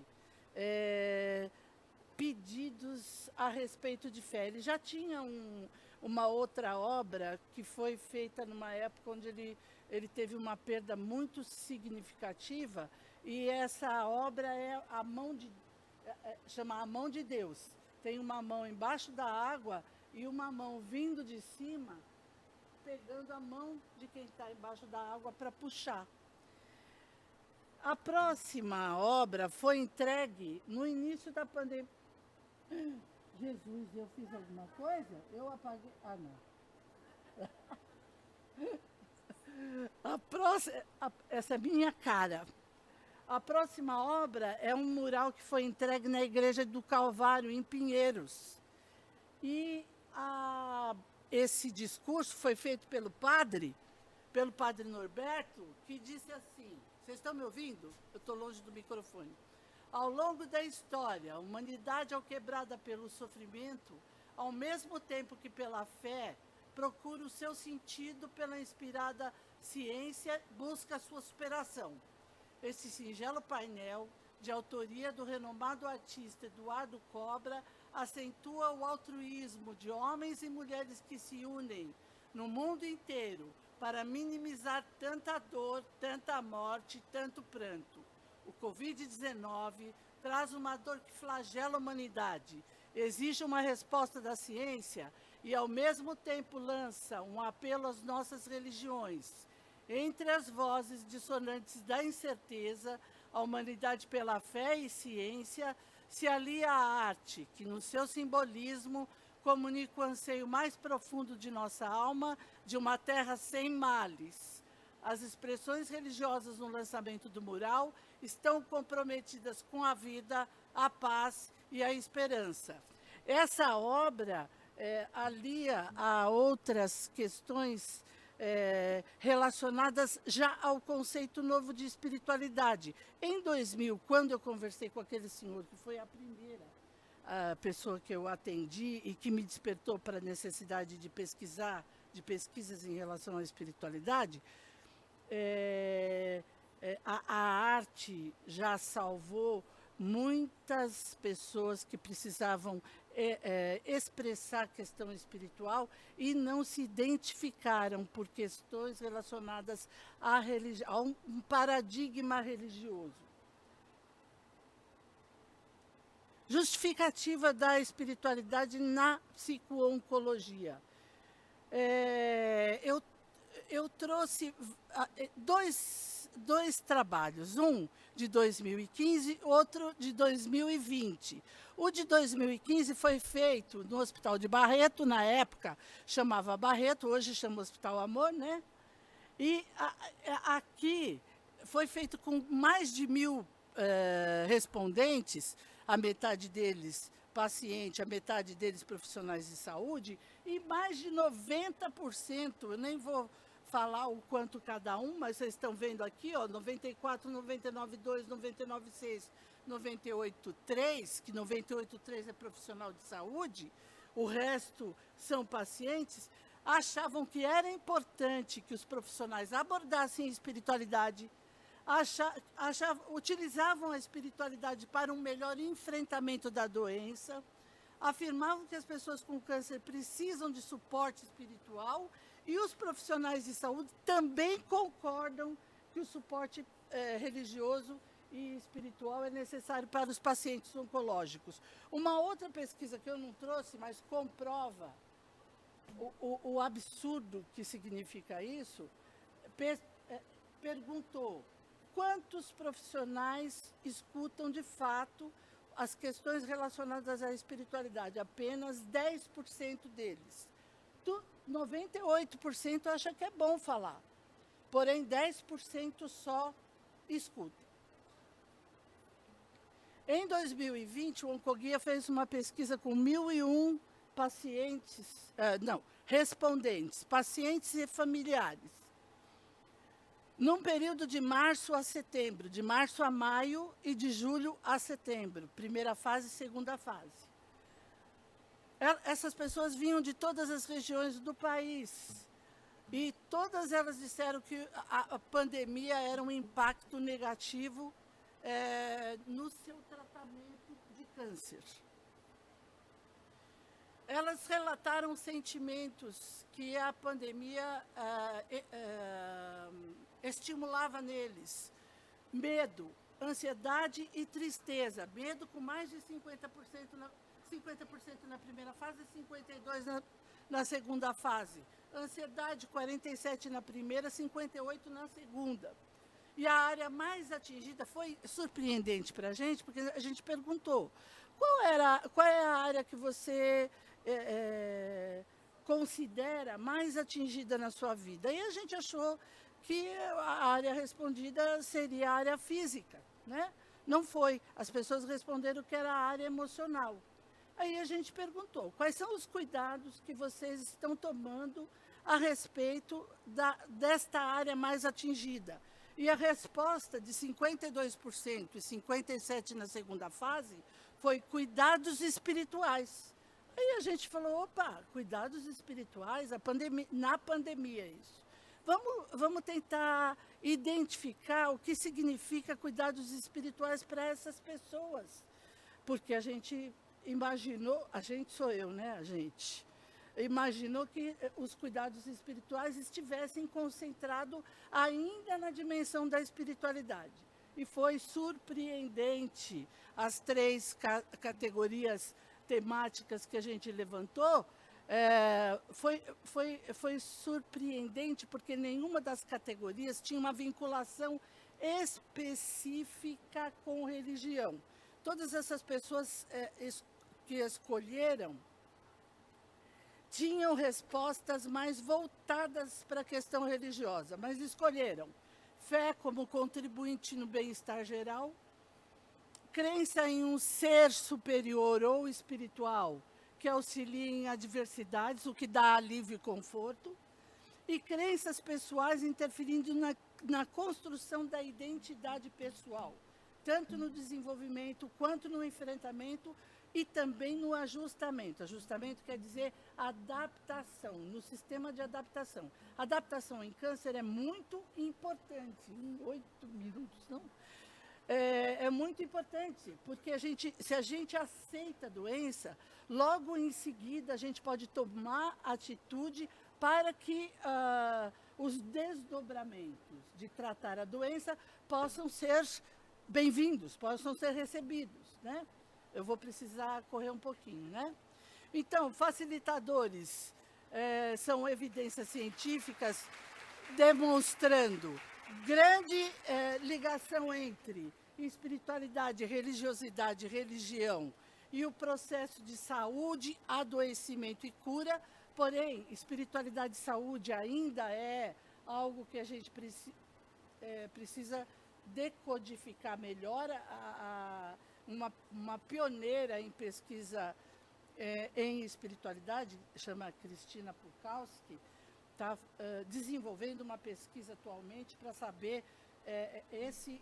pedidos a respeito de fé. Ele já tinha uma outra obra que foi feita numa época onde ele teve uma perda muito significativa, e essa obra chama A Mão de Deus. Tem uma mão embaixo da água e uma mão vindo de cima, pegando a mão de quem está embaixo da água para puxar. A próxima obra foi entregue no início da pandemia. Jesus, eu fiz alguma coisa? Eu apaguei. Ah, não. Essa é minha cara. A próxima obra é um mural que foi entregue na Igreja do Calvário, em Pinheiros. E esse discurso foi feito pelo padre Norberto, que disse assim, vocês estão me ouvindo? Eu estou longe do microfone. Ao longo da história, a humanidade, ao quebrada pelo sofrimento, ao mesmo tempo que pela fé, procura o seu sentido pela inspirada ciência, busca a sua superação. Esse singelo painel, de autoria do renomado artista Eduardo Cobra, acentua o altruísmo de homens e mulheres que se unem no mundo inteiro para minimizar tanta dor, tanta morte, tanto pranto. O Covid-19 traz uma dor que flagela a humanidade, exige uma resposta da ciência e, ao mesmo tempo, lança um apelo às nossas religiões. Entre as vozes dissonantes da incerteza, a humanidade pela fé e ciência se alia à arte, que no seu simbolismo comunica o anseio mais profundo de nossa alma, de uma terra sem males. As expressões religiosas no lançamento do mural estão comprometidas com a vida, a paz e a esperança. Essa obra alia a outras questões relacionadas já ao conceito novo de espiritualidade. Em 2000, quando eu conversei com aquele senhor, que foi a primeira pessoa que eu atendi e que me despertou para a necessidade de pesquisas em relação à espiritualidade, a arte já salvou muitas pessoas que precisavam expressar a questão espiritual e não se identificaram por questões relacionadas a um paradigma religioso. Justificativa da espiritualidade na psico-oncologia. Eu trouxe dois trabalhos, um de 2015, outro de 2020. O de 2015 foi feito no Hospital de Barreto, na época chamava Barreto, hoje chama Hospital Amor, né? E aqui foi feito com mais de 1.000 respondentes, a metade deles paciente, a metade deles profissionais de saúde, e mais de 90%, eu nem vou falar o quanto cada um, mas vocês estão vendo aqui, ó, 94, 99,2, 99,6, 98,3, que 98,3 é profissional de saúde, o resto são pacientes, achavam que era importante que os profissionais abordassem a espiritualidade, utilizavam a espiritualidade para um melhor enfrentamento da doença, afirmavam que as pessoas com câncer precisam de suporte espiritual e os profissionais de saúde também concordam que o suporte religioso e espiritual é necessário para os pacientes oncológicos. Uma outra pesquisa que eu não trouxe, mas comprova o absurdo que significa isso, perguntou quantos profissionais escutam de fato as questões relacionadas à espiritualidade. Apenas 10% deles. 98% acha que é bom falar, porém 10% só escuta. Em 2020, o Oncoguia fez uma pesquisa com 1.001 respondentes, pacientes e familiares, num período de março a setembro, de março a maio e de julho a setembro, primeira fase e segunda fase. Essas pessoas vinham de todas as regiões do país e todas elas disseram que a pandemia era um impacto negativo no seu tratamento de câncer. Elas relataram sentimentos que a pandemia estimulava neles: medo, ansiedade e tristeza. Medo com mais de 50% na primeira fase e 52% na segunda fase. Ansiedade, 47% na primeira, 58% na segunda. E a área mais atingida foi surpreendente para a gente, porque a gente perguntou qual é a área que você considera mais atingida na sua vida. E a gente achou que a área respondida seria a área física, né? Não foi. As pessoas responderam que era a área emocional. Aí a gente perguntou, quais são os cuidados que vocês estão tomando a respeito desta área mais atingida? E a resposta de 52% e 57% na segunda fase foi cuidados espirituais. Aí a gente falou, opa, cuidados espirituais, na pandemia isso. Vamos tentar identificar o que significa cuidados espirituais para essas pessoas. Porque a gente imaginou, a gente sou eu, né, a gente imaginou que os cuidados espirituais estivessem concentrados ainda na dimensão da espiritualidade. E foi surpreendente as 3 categorias temáticas que a gente levantou. Foi surpreendente porque nenhuma das categorias tinha uma vinculação específica com religião. Todas essas pessoas que escolheram tinham respostas mais voltadas para a questão religiosa, mas escolheram fé como contribuinte no bem-estar geral, crença em um ser superior ou espiritual que auxilia em adversidades, o que dá alívio e conforto, e crenças pessoais interferindo na construção da identidade pessoal, tanto no desenvolvimento quanto no enfrentamento e também no ajustamento. Ajustamento quer dizer adaptação, no sistema de adaptação. Adaptação em câncer é muito importante. 8 minutos, não? É muito importante, porque se a gente aceita a doença, logo em seguida a gente pode tomar atitude para que os desdobramentos de tratar a doença possam ser bem-vindos, possam ser recebidos, né? Eu vou precisar correr um pouquinho, né? Então, facilitadores são evidências científicas demonstrando grande ligação entre espiritualidade, religiosidade, religião e o processo de saúde, adoecimento e cura. Porém, espiritualidade e saúde ainda é algo que a gente precisa decodificar melhor. Uma pioneira em pesquisa em espiritualidade, chama Cristina Pukowski, está desenvolvendo uma pesquisa atualmente para saber esse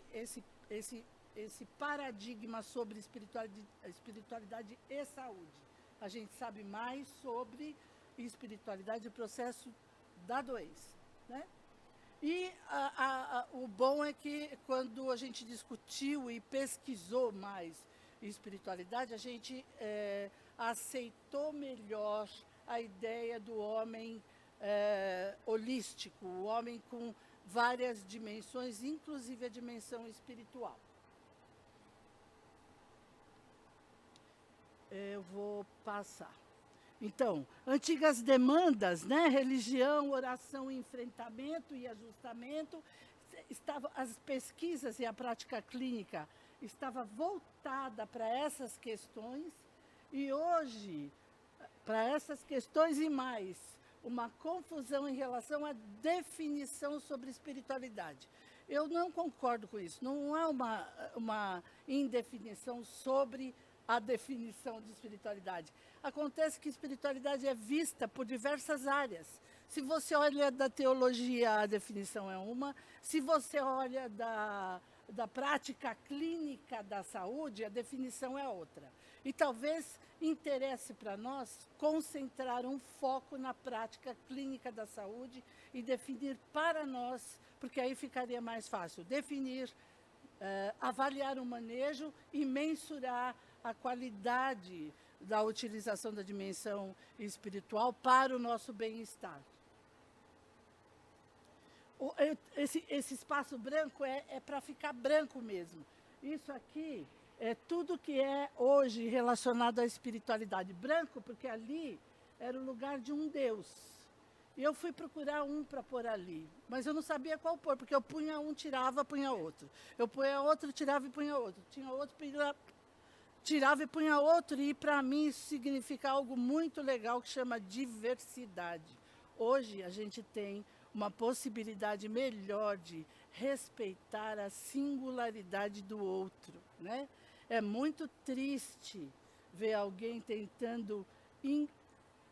paradigma sobre espiritualidade e saúde. A gente sabe mais sobre espiritualidade e o processo da doença, né? E o bom é que quando a gente discutiu e pesquisou mais espiritualidade, a gente aceitou melhor a ideia do homem holístico, o homem com várias dimensões, inclusive a dimensão espiritual. Eu vou passar. Então, antigas demandas, né? Religião, oração, enfrentamento e ajustamento, as pesquisas e a prática clínica estava voltada para essas questões, e hoje, para essas questões e mais, uma confusão em relação à definição sobre espiritualidade. Eu não concordo com isso, não há uma indefinição sobre a definição de espiritualidade. Acontece que espiritualidade é vista por diversas áreas. Se você olha da teologia, a definição é uma. Se você olha da prática clínica da saúde, a definição é outra. E talvez interesse para nós concentrar um foco na prática clínica da saúde e definir para nós, porque aí ficaria mais fácil, definir, avaliar o manejo e mensurar a qualidade da utilização da dimensão espiritual para o nosso bem-estar. Esse espaço branco é para ficar branco mesmo. Isso aqui é tudo que é hoje relacionado à espiritualidade. Branco porque ali era o lugar de um Deus. E eu fui procurar um para pôr ali, mas eu não sabia qual pôr, porque eu punha um, tirava, punha outro. Eu punha outro, tirava e punha outro. Tinha outro, tirava e punha outro, e para mim isso significa algo muito legal que chama diversidade. Hoje a gente tem uma possibilidade melhor de respeitar a singularidade do outro, né? É muito triste ver alguém tentando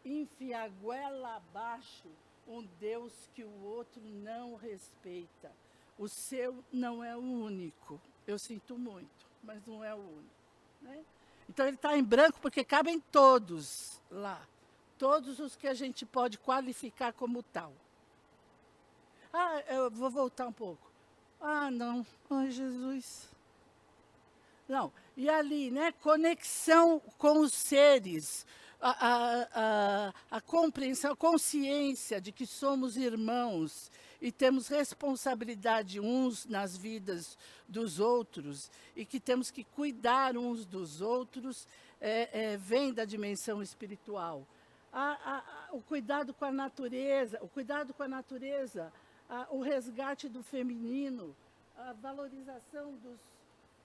enfiar goela abaixo um Deus que o outro não respeita. O seu não é o único. Eu sinto muito, mas não é o único. Né? Então ele está em branco porque cabem todos lá. Todos os que a gente pode qualificar como tal. Eu vou voltar um pouco. Não. Ai, Jesus. Não. E ali, né? Conexão com os seres. A compreensão, a consciência de que somos irmãos e temos responsabilidade uns nas vidas dos outros e que temos que cuidar uns dos outros, vem da dimensão espiritual. O cuidado com a natureza, o resgate do feminino, a valorização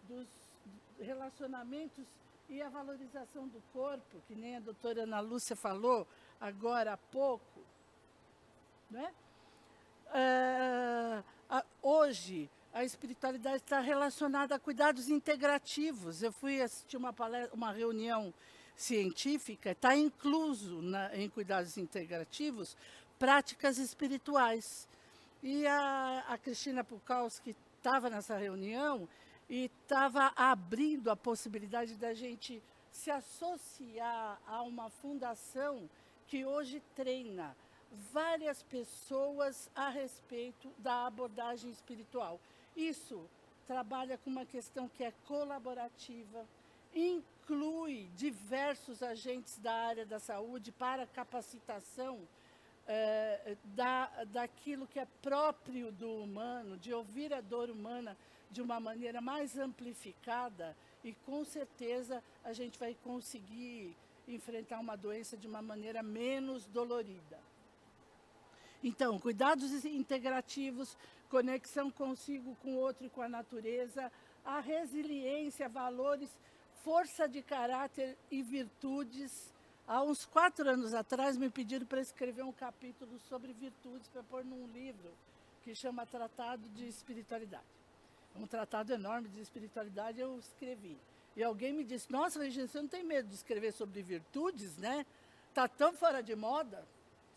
dos relacionamentos e a valorização do corpo, que nem a doutora Ana Lúcia falou agora há pouco. Né? Hoje, a espiritualidade está relacionada a cuidados integrativos. Eu fui assistir uma reunião científica, está incluso em cuidados integrativos práticas espirituais. E a Cristina Pukowski estava nessa reunião e estava abrindo a possibilidade da gente se associar a uma fundação que hoje treina várias pessoas a respeito da abordagem espiritual. Isso trabalha com uma questão que é colaborativa, inclui diversos agentes da área da saúde para capacitação daquilo que é próprio do humano, de ouvir a dor humana de uma maneira mais amplificada, e com certeza a gente vai conseguir enfrentar uma doença de uma maneira menos dolorida. Então, cuidados integrativos, conexão consigo, com o outro e com a natureza, a resiliência, valores, força de caráter e virtudes. Há uns 4 anos atrás me pediram para escrever um capítulo sobre virtudes para pôr num livro que chama Tratado de Espiritualidade. Um tratado enorme de espiritualidade eu escrevi. E alguém me disse, nossa, Regina, você não tem medo de escrever sobre virtudes, né? Está tão fora de moda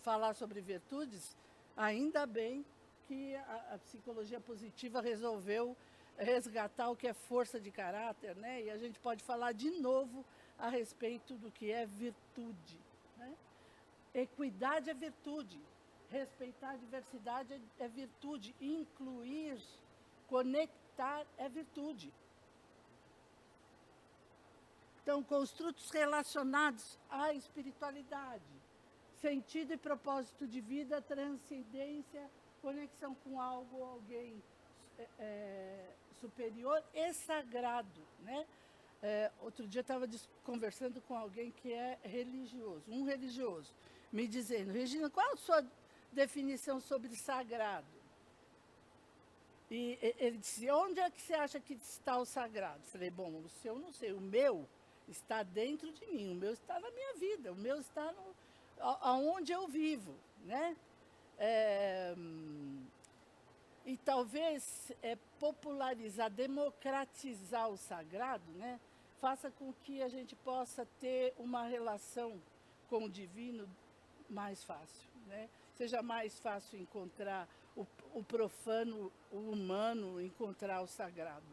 falar sobre virtudes. Ainda bem que a psicologia positiva resolveu resgatar o que é força de caráter, né? E a gente pode falar de novo a respeito do que é virtude. Né? Equidade é virtude. Respeitar a diversidade é virtude. Incluir, conectar é virtude. Então, construtos relacionados à espiritualidade, sentido e propósito de vida, transcendência, conexão com algo, alguém superior e sagrado, né? Outro dia eu estava conversando com alguém que é religioso, um religioso, me dizendo: Regina, qual a sua definição sobre sagrado? E ele disse: onde é que você acha que está o sagrado? Falei: bom, o seu não sei, o meu está dentro de mim, o meu está na minha vida, o meu está aonde eu vivo, né? E talvez popularizar, democratizar o sagrado, né, faça com que a gente possa ter uma relação com o divino mais fácil, né? Seja mais fácil encontrar o profano, o humano, encontrar o sagrado.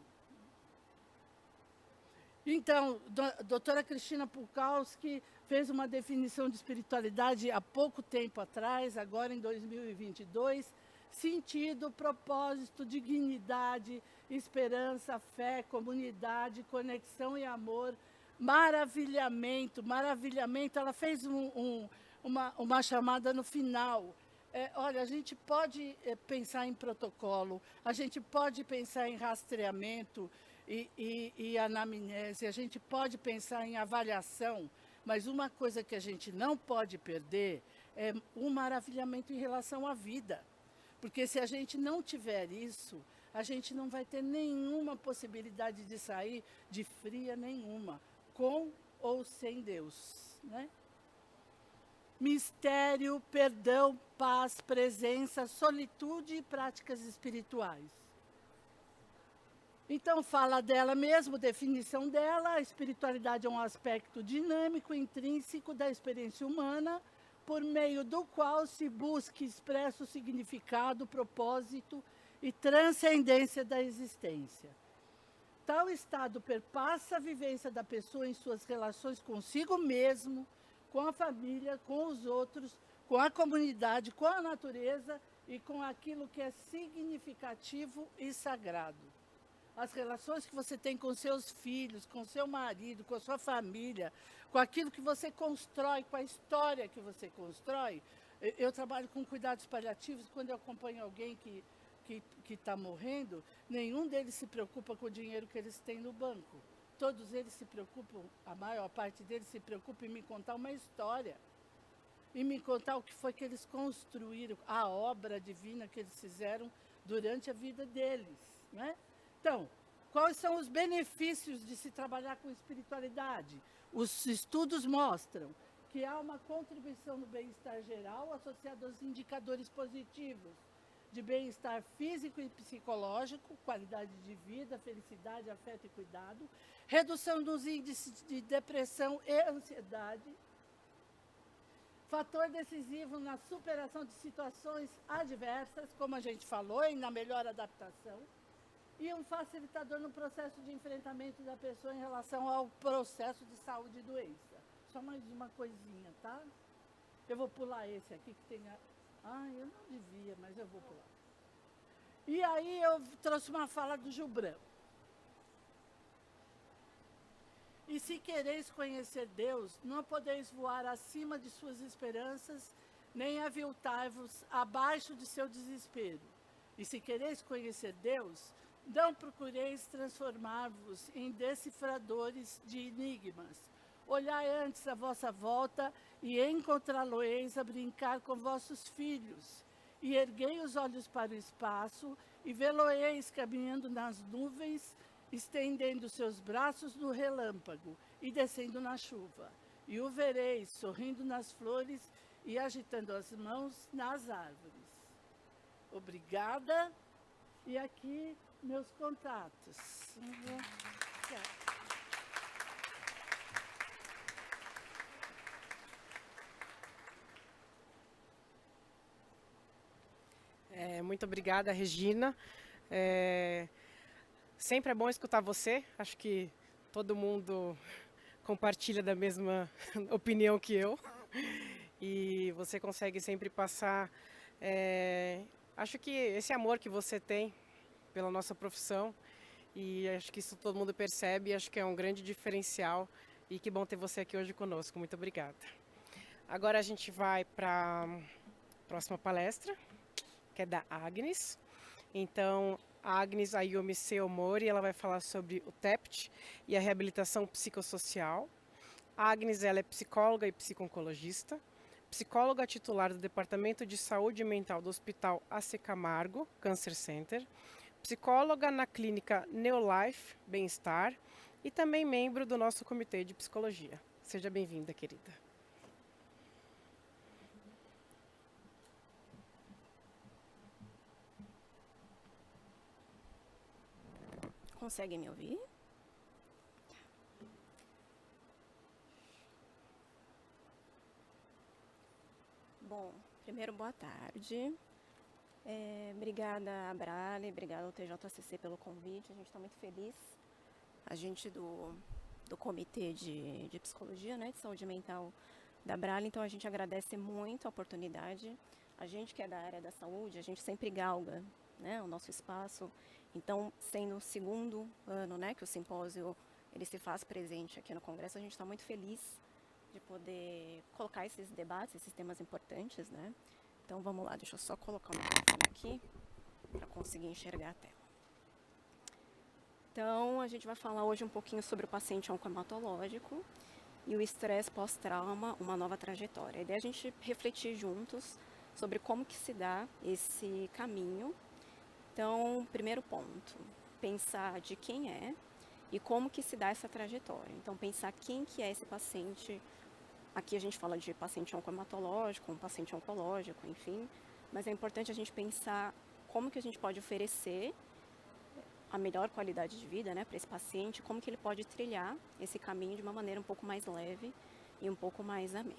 Então, a doutora Cristina Pulkowski fez uma definição de espiritualidade há pouco tempo atrás, agora em 2022, sentido, propósito, dignidade, esperança, fé, comunidade, conexão e amor, maravilhamento, ela fez uma chamada no final. Olha, a gente pode pensar em protocolo, a gente pode pensar em rastreamento e anamnese, a gente pode pensar em avaliação, mas uma coisa que a gente não pode perder é o maravilhamento em relação à vida. Porque se a gente não tiver isso, a gente não vai ter nenhuma possibilidade de sair de fria nenhuma, com ou sem Deus, né? Mistério, perdão, paz, presença, solitude e práticas espirituais. Então, fala dela mesmo, definição dela: a espiritualidade é um aspecto dinâmico, intrínseco da experiência humana, por meio do qual se busca e expressa o significado, propósito e transcendência da existência. Tal estado perpassa a vivência da pessoa em suas relações consigo mesmo, com a família, com os outros, com a comunidade, com a natureza e com aquilo que é significativo e sagrado. As relações que você tem com seus filhos, com seu marido, com a sua família, com aquilo que você constrói, com a história que você constrói. Eu trabalho com cuidados paliativos. Quando eu acompanho alguém que está morrendo, nenhum deles se preocupa com o dinheiro que eles têm no banco. Todos eles se preocupam, a maior parte deles se preocupa em me contar uma história, em me contar o que foi que eles construíram, a obra divina que eles fizeram durante a vida deles, né? Então, quais são os benefícios de se trabalhar com espiritualidade? Os estudos mostram que há uma contribuição no bem-estar geral associada aos indicadores positivos de bem-estar físico e psicológico, qualidade de vida, felicidade, afeto e cuidado, redução dos índices de depressão e ansiedade, fator decisivo na superação de situações adversas, como a gente falou, e na melhor adaptação, e um facilitador no processo de enfrentamento da pessoa em relação ao processo de saúde e doença. Só mais uma coisinha, tá? Eu vou pular esse aqui que tem... eu não devia, mas eu vou pular. E aí eu trouxe uma fala do Gibran. E se quereis conhecer Deus, não podeis voar acima de suas esperanças, nem aviltar-vos abaixo de seu desespero. E se quereis conhecer Deus, não procureis transformar-vos em decifradores de enigmas. Olhai antes à vossa volta e encontrá-lo-eis a brincar com vossos filhos. E erguei os olhos para o espaço e vê-lo-eis caminhando nas nuvens, estendendo seus braços no relâmpago e descendo na chuva. E o vereis sorrindo nas flores e agitando as mãos nas árvores. Obrigada. E aqui meus contatos. Muito obrigada, Regina. Sempre é bom escutar você. Acho que todo mundo compartilha da mesma opinião que eu. E você consegue sempre passar Acho que esse amor que você tem pela nossa profissão, e acho que isso todo mundo percebe, acho que é um grande diferencial, e que bom ter você aqui hoje conosco. Muito obrigada. Agora a gente vai para a próxima palestra, que é da Agnes. Então, a Agnes Ayumi Seomori, ela vai falar sobre o TEPT e a reabilitação psicossocial. A Agnes, ela é psicóloga e psico-oncologista, psicóloga titular do Departamento de Saúde Mental do Hospital AC Camargo Cancer Center, psicóloga na clínica Neolife Bem-Estar e também membro do nosso comitê de psicologia. Seja bem-vinda, querida. Consegue me ouvir? Bom, primeiro, boa tarde. Obrigada, Abrale, obrigada ao TJCC pelo convite. A gente está muito feliz. A gente do Comitê de Psicologia, né, de Saúde Mental da Abrale, então a gente agradece muito a oportunidade. A gente que é da área da saúde, a gente sempre galga, né, o nosso espaço. Então, sendo o segundo ano, né, que o simpósio ele se faz presente aqui no Congresso, a gente está muito feliz de poder colocar esses debates, esses temas importantes, né? Então, vamos lá, deixa eu só colocar o microfone aqui para conseguir enxergar a tela. Então, a gente vai falar hoje um pouquinho sobre o paciente oncohematológico e o estresse pós-trauma, uma nova trajetória. A ideia é a gente refletir juntos sobre como que se dá esse caminho. Então, primeiro ponto, pensar de quem é e como que se dá essa trajetória. Então, pensar quem que é esse paciente. Aqui a gente fala de paciente oncohematológico, um paciente oncológico, enfim. Mas é importante a gente pensar como que a gente pode oferecer a melhor qualidade de vida, né, para esse paciente, como que ele pode trilhar esse caminho de uma maneira um pouco mais leve e um pouco mais amena.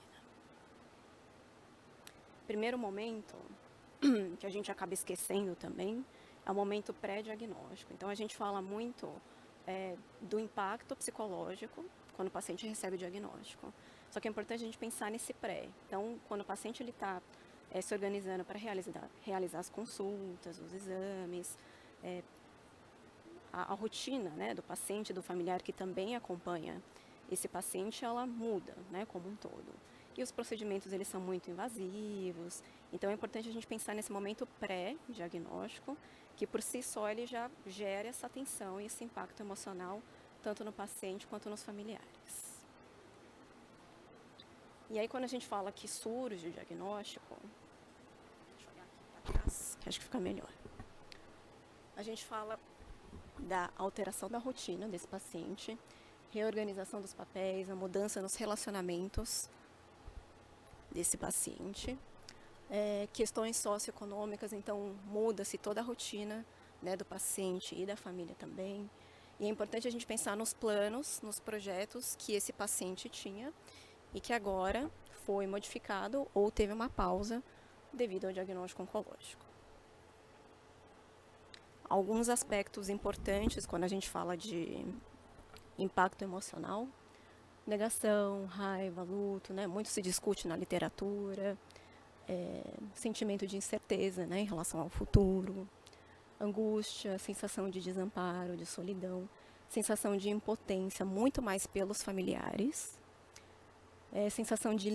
Primeiro momento, que a gente acaba esquecendo também, é o momento pré-diagnóstico. Então, a gente fala muito do impacto psicológico quando o paciente recebe o diagnóstico. Só que é importante a gente pensar nesse pré. Então, quando o paciente está se organizando para realizar as consultas, os exames, a rotina, né, do paciente, do familiar que também acompanha esse paciente, ela muda, né, como um todo. E os procedimentos, eles são muito invasivos. Então, é importante a gente pensar nesse momento pré-diagnóstico, que por si só ele já gera essa tensão e esse impacto emocional, tanto no paciente quanto nos familiares. E aí, quando a gente fala que surge o diagnóstico, deixa eu olhar aqui para trás, que acho que fica melhor. A gente fala da alteração da rotina desse paciente, reorganização dos papéis, a mudança nos relacionamentos desse paciente, questões socioeconômicas, então muda-se toda a rotina, né, do paciente e da família também. E é importante a gente pensar nos planos, nos projetos que esse paciente tinha e que agora foi modificado ou teve uma pausa devido ao diagnóstico oncológico. Alguns aspectos importantes quando a gente fala de impacto emocional: negação, raiva, luto, né? Muito se discute na literatura, sentimento de incerteza, né, em relação ao futuro, angústia, sensação de desamparo, de solidão, sensação de impotência, muito mais pelos familiares, sensação de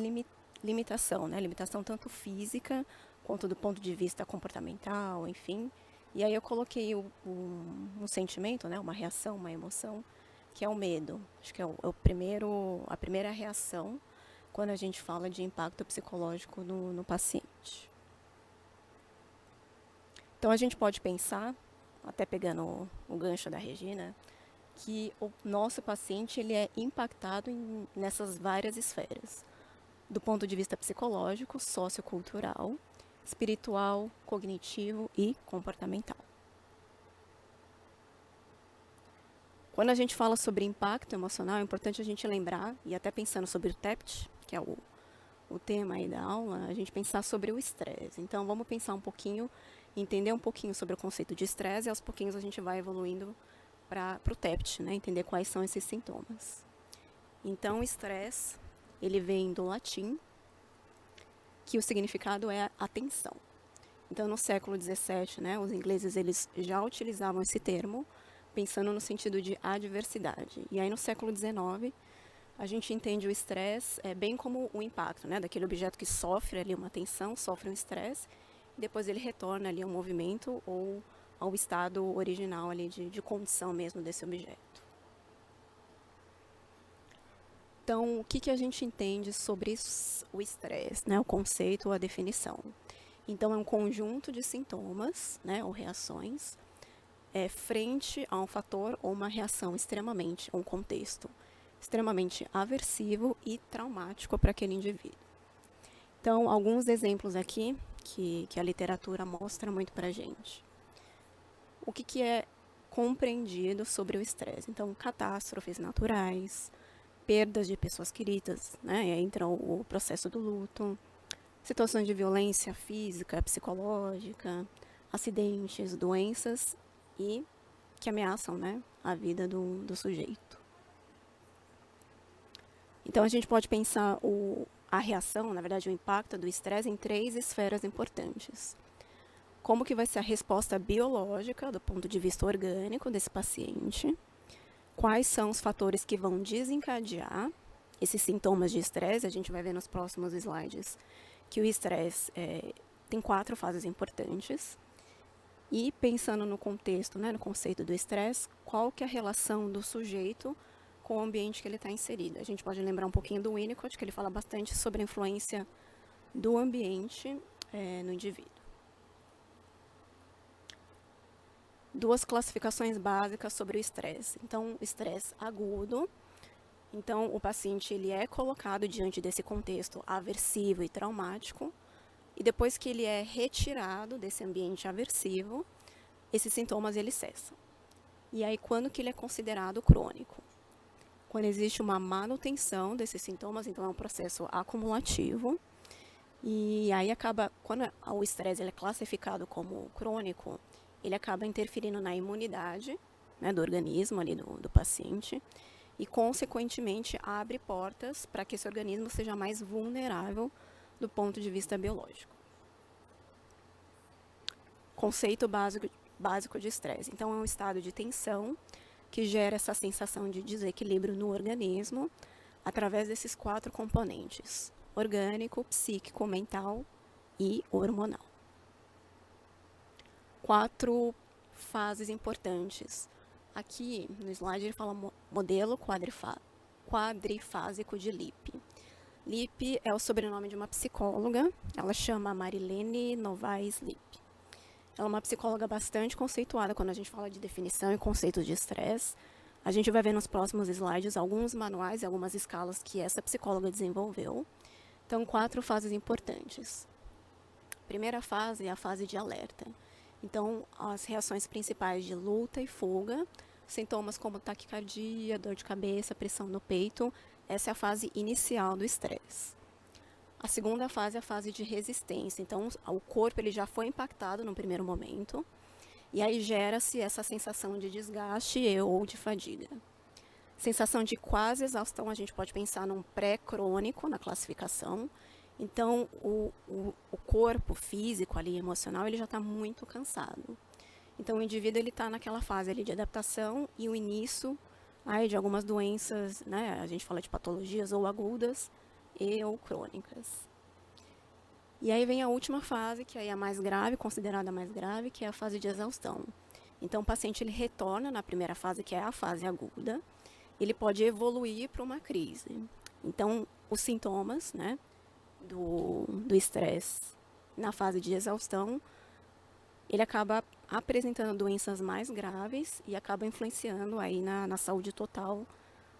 limitação, né, limitação tanto física quanto do ponto de vista comportamental, enfim. E aí eu coloquei um sentimento, né, uma reação, uma emoção, que é o medo. Acho que é a primeira reação quando a gente fala de impacto psicológico no paciente. Então, a gente pode pensar, até pegando o gancho da Regina, que o nosso paciente ele é impactado nessas várias esferas, do ponto de vista psicológico, sociocultural, espiritual, cognitivo e comportamental. Quando a gente fala sobre impacto emocional, é importante a gente lembrar, e até pensando sobre o TEPT, que é o tema aí da aula, a gente pensar sobre o estresse. Então, vamos pensar um pouquinho, entender um pouquinho sobre o conceito de estresse, e aos pouquinhos a gente vai evoluindo para o TEPT, né? Entender quais são esses sintomas. Então, o estresse, ele vem do latim, que o significado é atenção. Então, no século XVII, né, os ingleses eles já utilizavam esse termo, pensando no sentido de adversidade. E aí, no século XIX, a gente entende o estresse bem como o impacto, né, daquele objeto que sofre ali uma tensão, sofre um estresse, e depois ele retorna ali ao movimento ou ao estado original ali de condição mesmo desse objeto. Então, o que a gente entende sobre o estresse, né, o conceito ou a definição? Então, é um conjunto de sintomas, né, ou reações, frente a um fator ou uma reação extremamente, um contexto extremamente aversivo e traumático para aquele indivíduo. Então, alguns exemplos aqui que a literatura mostra muito para a gente. O que é compreendido sobre o estresse? Então, catástrofes naturais, perdas de pessoas queridas, né? E aí entra o processo do luto, situações de violência física, psicológica, acidentes, doenças e que ameaçam, né, a vida do sujeito. Então, a gente pode pensar a reação, na verdade, o impacto do estresse em 3 esferas importantes. Como que vai ser a resposta biológica, do ponto de vista orgânico desse paciente? Quais são os fatores que vão desencadear esses sintomas de estresse? A gente vai ver nos próximos slides que o estresse tem 4 fases importantes. E pensando no contexto, né, no conceito do estresse, qual que é a relação do sujeito com o ambiente que ele está inserido? A gente pode lembrar um pouquinho do Winnicott, que ele fala bastante sobre a influência do ambiente no indivíduo. 2 classificações básicas sobre o estresse. Então, o estresse agudo. Então, o paciente ele é colocado diante desse contexto aversivo e traumático. E depois que ele é retirado desse ambiente aversivo, esses sintomas eles cessam. E aí, quando que ele é considerado crônico? Quando existe uma manutenção desses sintomas, então é um processo acumulativo. E aí quando o estresse ele é classificado como crônico, ele acaba interferindo na imunidade, né, do organismo ali do paciente e, consequentemente, abre portas para que esse organismo seja mais vulnerável do ponto de vista biológico. Conceito básico de estresse. Então, é um estado de tensão que gera essa sensação de desequilíbrio no organismo através desses 4 componentes: orgânico, psíquico, mental e hormonal. 4 fases importantes. Aqui no slide ele fala modelo quadrifásico de Lippe. Lippe é o sobrenome de uma psicóloga, ela chama Marilene Novaes Lippe. Ela é uma psicóloga bastante conceituada quando a gente fala de definição e conceitos de estresse. A gente vai ver nos próximos slides alguns manuais e algumas escalas que essa psicóloga desenvolveu. Então, 4 fases importantes. Primeira fase é a fase de alerta. Então, as reações principais de luta e fuga, sintomas como taquicardia, dor de cabeça, pressão no peito, essa é a fase inicial do estresse. A segunda fase é a fase de resistência. Então, o corpo ele já foi impactado no primeiro momento, e aí gera-se essa sensação de desgaste ou de fadiga. Sensação de quase exaustão, a gente pode pensar num pré-crônico na classificação. Então, o corpo físico ali, emocional, ele já está muito cansado. Então, o indivíduo está naquela fase ali de adaptação e o início de algumas doenças, né? A gente fala de patologias ou agudas ou crônicas. E aí vem a última fase, que é a mais grave, considerada a mais grave, que é a fase de exaustão. Então, o paciente ele retorna na primeira fase, que é a fase aguda, ele pode evoluir para uma crise. Então, os sintomas, né, do estresse na fase de exaustão, ele acaba apresentando doenças mais graves e acaba influenciando aí na saúde total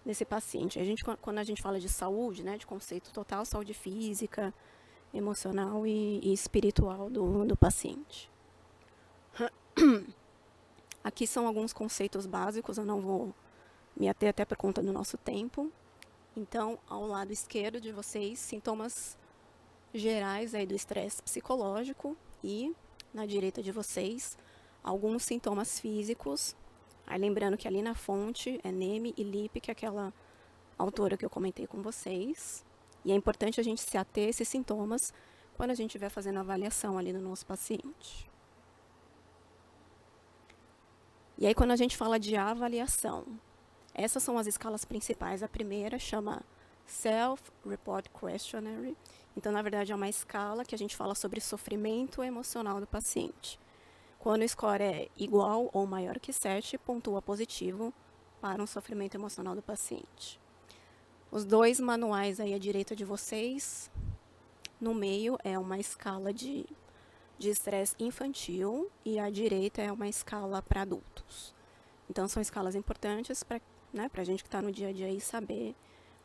desse paciente. Quando a gente fala de saúde, né, de conceito total, saúde física, emocional e espiritual do paciente. Aqui são alguns conceitos básicos, eu não vou me ater até por conta do nosso tempo. Então, ao lado esquerdo de vocês, sintomas gerais aí do estresse psicológico e, na direita de vocês, alguns sintomas físicos. Aí, lembrando que ali na fonte é Neme e Lippe, que é aquela autora que eu comentei com vocês. E é importante a gente se ater a esses sintomas quando a gente estiver fazendo a avaliação ali do nosso paciente. E aí, quando a gente fala de avaliação, essas são as escalas principais. A primeira chama Self-Report Questionnaire. Então, na verdade, é uma escala que a gente fala sobre sofrimento emocional do paciente. Quando o score é igual ou maior que 7, pontua positivo para um sofrimento emocional do paciente. Os dois manuais aí à direita de vocês, no meio é uma escala de estresse infantil e à direita é uma escala para adultos. Então, são escalas importantes para a gente que está no dia a dia aí saber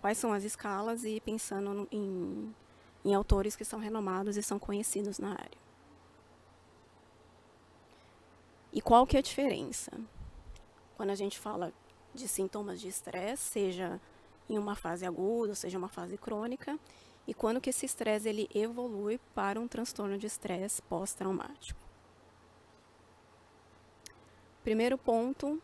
quais são as escalas e pensando em autores que são renomados e são conhecidos na área. E qual que é a diferença? Quando a gente fala de sintomas de estresse, seja em uma fase aguda, seja uma fase crônica, e quando que esse estresse ele evolui para um transtorno de estresse pós-traumático. Primeiro ponto,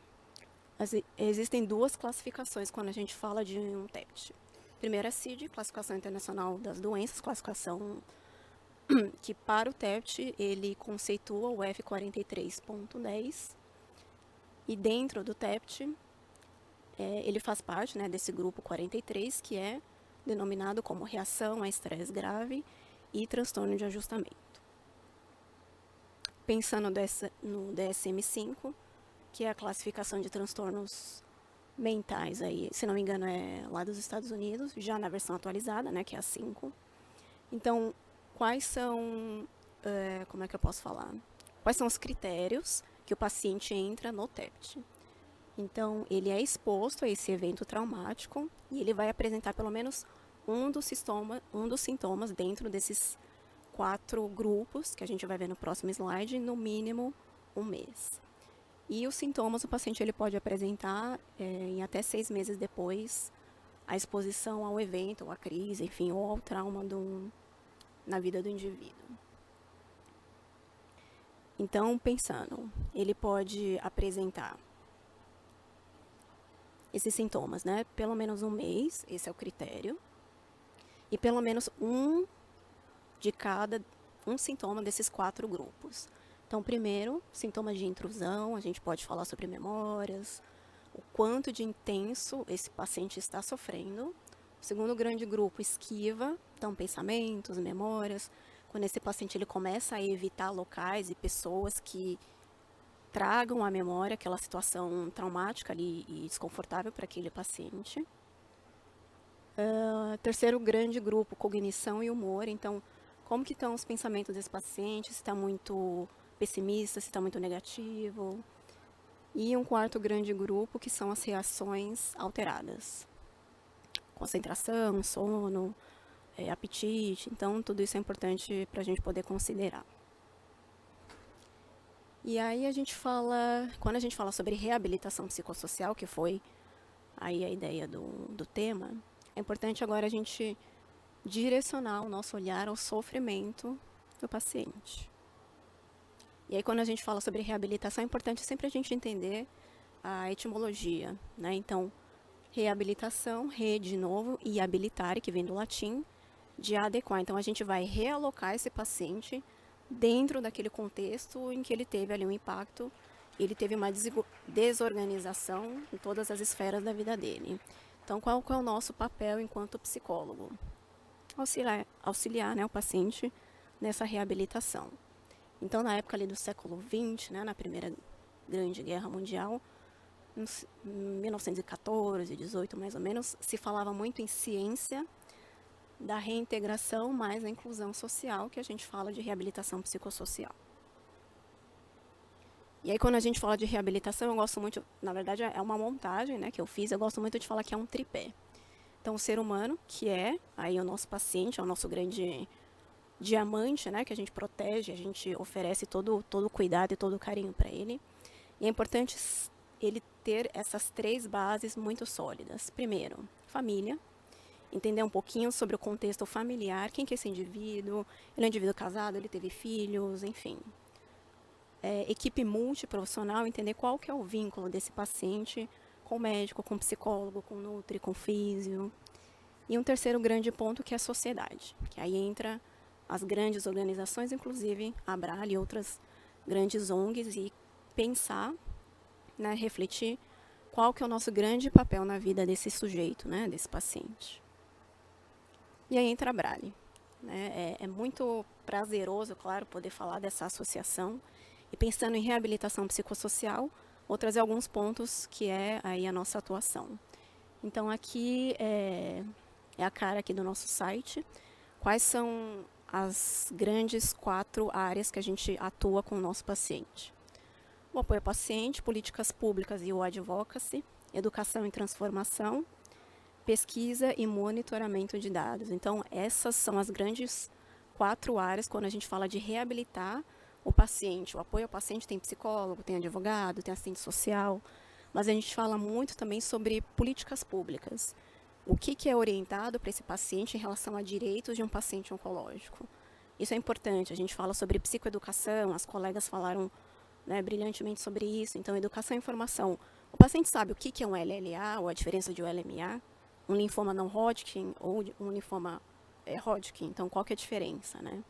existem duas classificações quando a gente fala de um TEPT. Primeiro é CID, Classificação Internacional das Doenças, classificação que para o TEPT ele conceitua o F43.10 e dentro do TEPT ele faz parte, né, desse grupo 43 que é denominado como reação a estresse grave e transtorno de ajustamento. Pensando no DSM-5, que é a classificação de transtornos mentais, aí, se não me engano é lá dos Estados Unidos, já na versão atualizada, né, que é a 5. Então, quais são, como é que eu posso falar? Quais são os critérios que o paciente entra no TEPT? Então, ele é exposto a esse evento traumático e ele vai apresentar pelo menos um dos sintomas dentro desses 4 grupos, que a gente vai ver no próximo slide, no mínimo 1 mês. E os sintomas o paciente ele pode apresentar em até 6 meses depois a exposição ao evento, ou à crise, enfim, ou ao trauma na vida do indivíduo. Então, pensando, ele pode apresentar esses sintomas, né? Pelo menos 1 mês, esse é o critério. E pelo menos um sintoma desses 4 grupos. Então, primeiro, sintomas de intrusão, a gente pode falar sobre memórias, o quanto de intenso esse paciente está sofrendo. O segundo grande grupo, esquiva, então pensamentos, memórias, quando esse paciente ele começa a evitar locais e pessoas que tragam à memória aquela situação traumática ali e desconfortável para aquele paciente. Terceiro grande grupo, cognição e humor. Então, como que estão os pensamentos desse paciente? Se está muito pessimista, se está muito negativo. E um quarto grande grupo, que são as reações alteradas. Concentração, sono, apetite. Então, tudo isso é importante para a gente poder considerar. E aí quando a gente fala sobre reabilitação psicossocial, que foi aí a ideia do tema, é importante agora a gente direcionar o nosso olhar ao sofrimento do paciente. E aí quando a gente fala sobre reabilitação, é importante sempre a gente entender a etimologia, né? Então, reabilitação, re de novo, e habilitare, que vem do latim, de adequar. Então, a gente vai realocar esse paciente dentro daquele contexto em que ele teve ali um impacto, ele teve uma desorganização em todas as esferas da vida dele. Então, qual é o nosso papel enquanto psicólogo? Auxiliar, né, o paciente nessa reabilitação. Então, na época ali do século XX, né, na Primeira Grande Guerra Mundial, em 1914, 18 mais ou menos, se falava muito em ciência da reintegração mais a inclusão social, que a gente fala de reabilitação psicossocial. E aí, quando a gente fala de reabilitação, eu gosto muito, na verdade é uma montagem, né, que eu fiz, eu gosto muito de falar que é um tripé. Então, o ser humano, que é aí o nosso paciente, é o nosso grande diamante, né, que a gente protege, a gente oferece todo o cuidado e todo o carinho para ele. E é importante ele ter essas 3 bases muito sólidas. Primeiro, família. Entender um pouquinho sobre o contexto familiar, quem que é esse indivíduo, ele é um indivíduo casado, ele teve filhos, enfim. Equipe multiprofissional, entender qual que é o vínculo desse paciente com o médico, com o psicólogo, com o nutri, com o físio. E um terceiro grande ponto que é a sociedade, que aí entra as grandes organizações, inclusive a Abrale e outras grandes ONGs, e pensar, né, refletir qual que é o nosso grande papel na vida desse sujeito, né, desse paciente. E aí entra a Abrale. Né? É muito prazeroso, claro, poder falar dessa associação e pensando em reabilitação psicossocial, vou trazer alguns pontos que é aí a nossa atuação. Então aqui é a cara aqui do nosso site. Quais são as grandes 4 áreas que a gente atua com o nosso paciente? O apoio ao paciente, políticas públicas e o advocacy, educação e transformação, pesquisa e monitoramento de dados. Então, essas são as grandes 4 áreas quando a gente fala de reabilitar o paciente. O apoio ao paciente tem psicólogo, tem advogado, tem assistente social, mas a gente fala muito também sobre políticas públicas. O que é orientado para esse paciente em relação a direitos de um paciente oncológico. Isso é importante, a gente fala sobre psicoeducação, as colegas falaram, né, brilhantemente sobre isso. Então, educação e informação. O paciente sabe o que é um LLA, ou a diferença de um LMA, um linfoma não Hodgkin ou um linfoma Hodgkin. Então, qual que é a diferença, né?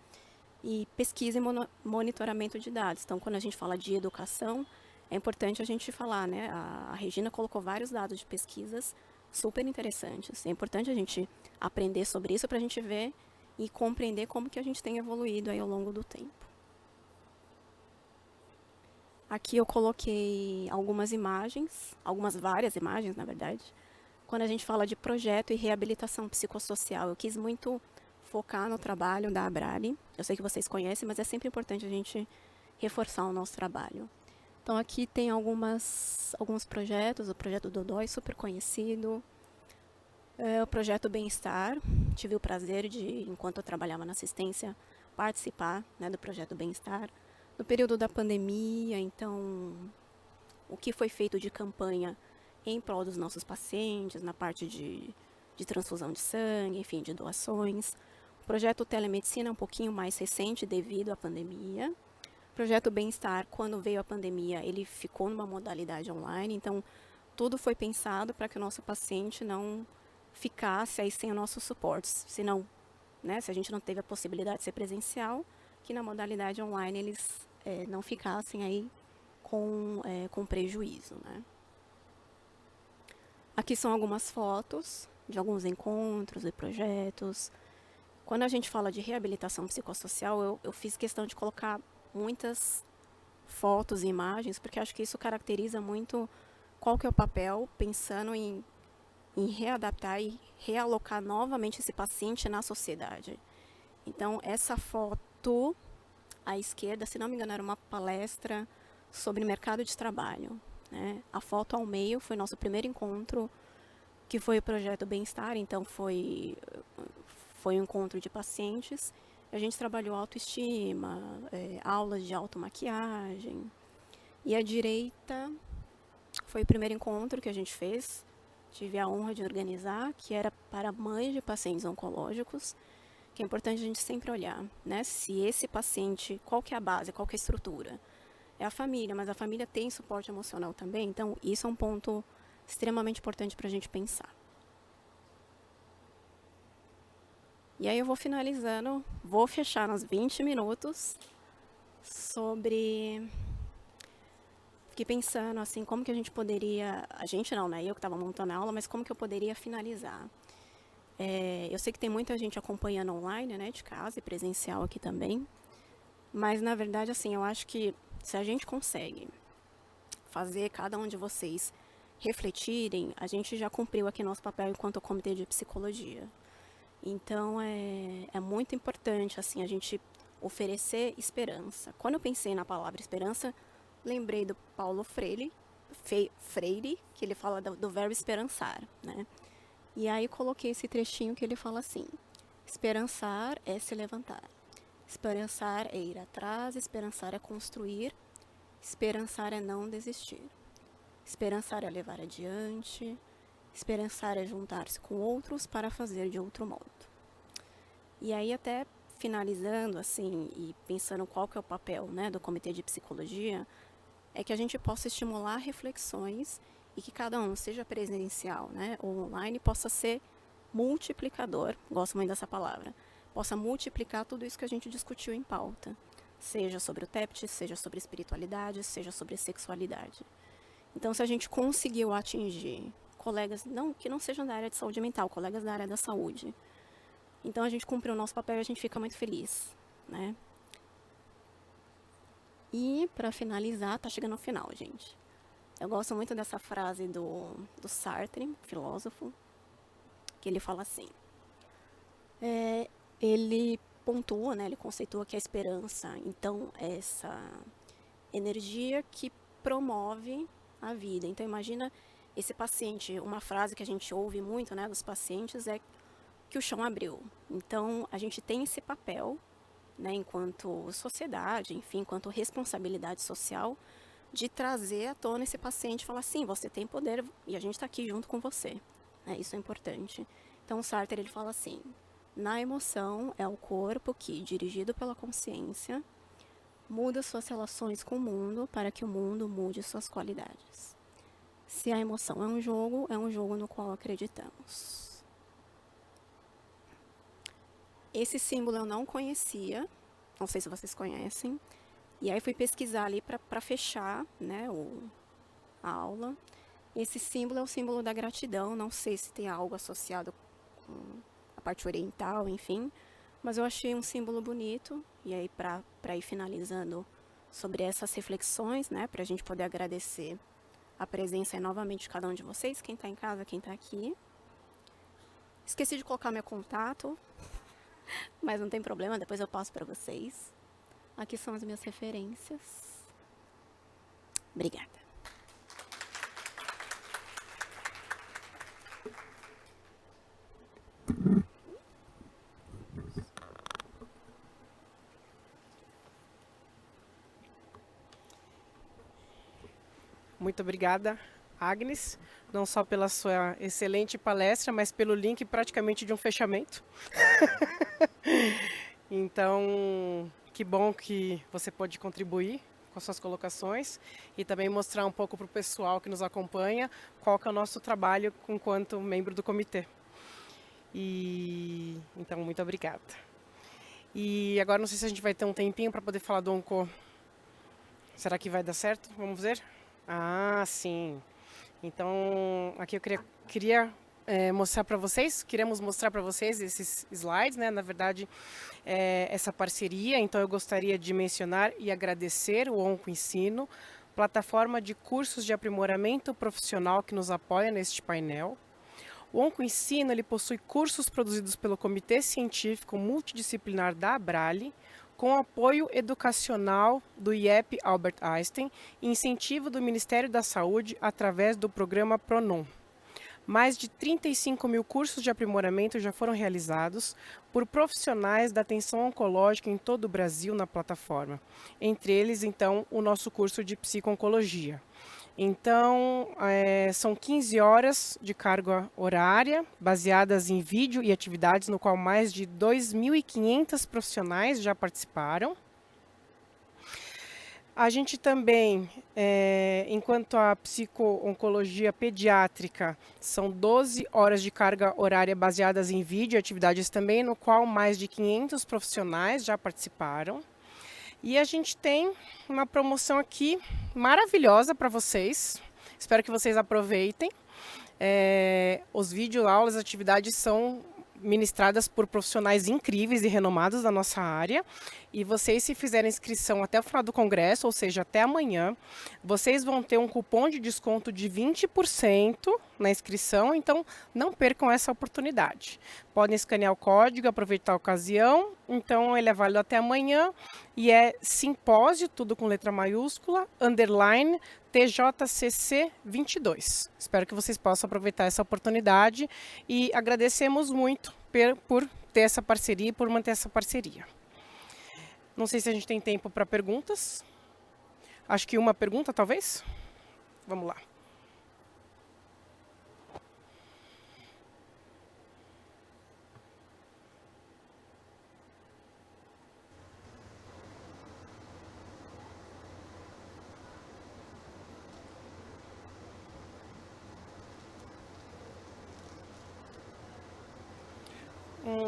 E pesquisa e monitoramento de dados. Então, quando a gente fala de educação, é importante a gente falar, né? A Regina colocou vários dados de pesquisas super interessantes. É importante a gente aprender sobre isso para a gente ver e compreender como que a gente tem evoluído aí ao longo do tempo. Aqui eu coloquei algumas imagens, várias imagens, na verdade. Quando a gente fala de projeto e reabilitação psicossocial, eu quis muito focar no trabalho da Abrale. Eu sei que vocês conhecem, mas é sempre importante a gente reforçar o nosso trabalho. Então, aqui tem alguns projetos. O projeto Dodói, super conhecido. O projeto Bem-Estar. Tive o prazer de, enquanto eu trabalhava na assistência, participar, né, do projeto Bem-Estar. No período da pandemia, então, o que foi feito de campanha em prol dos nossos pacientes, na parte de transfusão de sangue, enfim, de doações. O projeto Telemedicina é um pouquinho mais recente devido à pandemia. O projeto Bem-Estar, quando veio a pandemia, ele ficou numa modalidade online, então tudo foi pensado para que o nosso paciente não ficasse aí sem o nosso suporte, senão, né, se a gente não teve a possibilidade de ser presencial, que na modalidade online eles não ficassem aí com prejuízo, né. Aqui são algumas fotos de alguns encontros e projetos. Quando a gente fala de reabilitação psicossocial, eu fiz questão de colocar muitas fotos e imagens, porque acho que isso caracteriza muito qual que é o papel, pensando em readaptar e realocar novamente esse paciente na sociedade. Então, essa foto à esquerda, se não me engano, era uma palestra sobre mercado de trabalho. Né? A foto ao meio foi nosso primeiro encontro, que foi o projeto Bem-Estar, então foi um encontro de pacientes. A gente trabalhou autoestima, aulas de automaquiagem. E à direita foi o primeiro encontro que a gente fez, tive a honra de organizar, que era para mães de pacientes oncológicos, que é importante a gente sempre olhar, né? Se esse paciente, qual que é a base, qual que é a estrutura? É a família, mas a família tem suporte emocional também, então isso é um ponto extremamente importante para a gente pensar. E aí eu vou finalizando, vou fechar nos 20 minutos sobre... Fiquei pensando, assim, como que a gente poderia... A gente não, né? Eu que estava montando a aula, mas como que eu poderia finalizar? Eu sei que tem muita gente acompanhando online, né? De casa e presencial aqui também. Mas, na verdade, assim, eu acho que se a gente consegue fazer cada um de vocês refletirem, a gente já cumpriu aqui nosso papel enquanto comitê de psicologia. Então, é muito importante, assim, a gente oferecer esperança. Quando eu pensei na palavra esperança, lembrei do Paulo Freire, que ele fala do verbo esperançar, né? E aí coloquei esse trechinho que ele fala assim: esperançar é se levantar. Esperançar é ir atrás, esperançar é construir, esperançar é não desistir. Esperançar é levar adiante, esperançar é juntar-se com outros para fazer de outro modo. E aí, até finalizando, assim, e pensando qual que é o papel, né, do Comitê de Psicologia, é que a gente possa estimular reflexões e que cada um, seja presencial, né, ou online, possa ser multiplicador, gosto muito dessa palavra, possa multiplicar tudo isso que a gente discutiu em pauta. Seja sobre o TEPT, seja sobre espiritualidade, seja sobre sexualidade. Então, se a gente conseguiu atingir colegas que não sejam da área de saúde mental, colegas da área da saúde, então a gente cumpriu o nosso papel e a gente fica muito feliz, né? E, para finalizar, tá chegando ao final, gente. Eu gosto muito dessa frase do Sartre, filósofo, que ele fala assim. Ele pontua, né, ele conceitua que a esperança, então, é essa energia que promove a vida. Então, imagina esse paciente, uma frase que a gente ouve muito, né, dos pacientes é que o chão abriu. Então, a gente tem esse papel, né, enquanto sociedade, enfim, enquanto responsabilidade social, de trazer à tona esse paciente e falar, sim, você tem poder e a gente está aqui junto com você. Isso é importante. Então, o Sartre, ele fala assim, na emoção é o corpo que, dirigido pela consciência, muda suas relações com o mundo para que o mundo mude suas qualidades. Se a emoção é um jogo no qual acreditamos. Esse símbolo eu não conhecia, não sei se vocês conhecem, e aí fui pesquisar ali para fechar, né, a aula. Esse símbolo é o símbolo da gratidão, não sei se tem algo associado com a parte oriental, enfim, mas eu achei um símbolo bonito, e aí para ir finalizando sobre essas reflexões, né, para a gente poder agradecer a presença novamente de cada um de vocês, quem está em casa, quem está aqui. Esqueci de colocar meu contato, mas não tem problema, depois eu passo para vocês. Aqui são as minhas referências. Obrigada. Muito obrigada, Agnes, não só pela sua excelente palestra, mas pelo link praticamente de um fechamento. Então, que bom que você pôde contribuir com as suas colocações e também mostrar um pouco para o pessoal que nos acompanha qual que é o nosso trabalho enquanto membro do comitê. Então, muito obrigada. E agora não sei se a gente vai ter um tempinho para poder falar do onco. Será que vai dar certo? Vamos ver? Ah, sim. Então, aqui eu queria mostrar para vocês, queremos mostrar para vocês esses slides, né? Na verdade, essa parceria. Então, eu gostaria de mencionar e agradecer o Onco Ensino, plataforma de cursos de aprimoramento profissional que nos apoia neste painel. O Onco Ensino, ele possui cursos produzidos pelo Comitê Científico Multidisciplinar da Abrale, com apoio educacional do IEP Albert Einstein e incentivo do Ministério da Saúde através do programa PRONOM. Mais de 35 mil cursos de aprimoramento já foram realizados por profissionais da atenção oncológica em todo o Brasil na plataforma. Entre eles, então, o nosso curso de psico-oncologia. Então, são 15 horas de carga horária, baseadas em vídeo e atividades, no qual mais de 2.500 profissionais já participaram. A gente também, enquanto a psico-oncologia pediátrica, são 12 horas de carga horária baseadas em vídeo e atividades também, no qual mais de 500 profissionais já participaram. E a gente tem uma promoção aqui maravilhosa para vocês. Espero que vocês aproveitem. Os vídeos, aulas, atividades são ministradas por profissionais incríveis e renomados da nossa área. E vocês, se fizerem inscrição até o final do congresso, ou seja, até amanhã, vocês vão ter um cupom de desconto de 20% na inscrição, então não percam essa oportunidade. Podem escanear o código, aproveitar a ocasião, então ele é válido até amanhã e é simpósio, tudo com letra maiúscula, _ TJCC 22. Espero que vocês possam aproveitar essa oportunidade e agradecemos muito por ter essa parceria e por manter essa parceria. Não sei se a gente tem tempo para perguntas. Acho que uma pergunta, talvez? Vamos lá.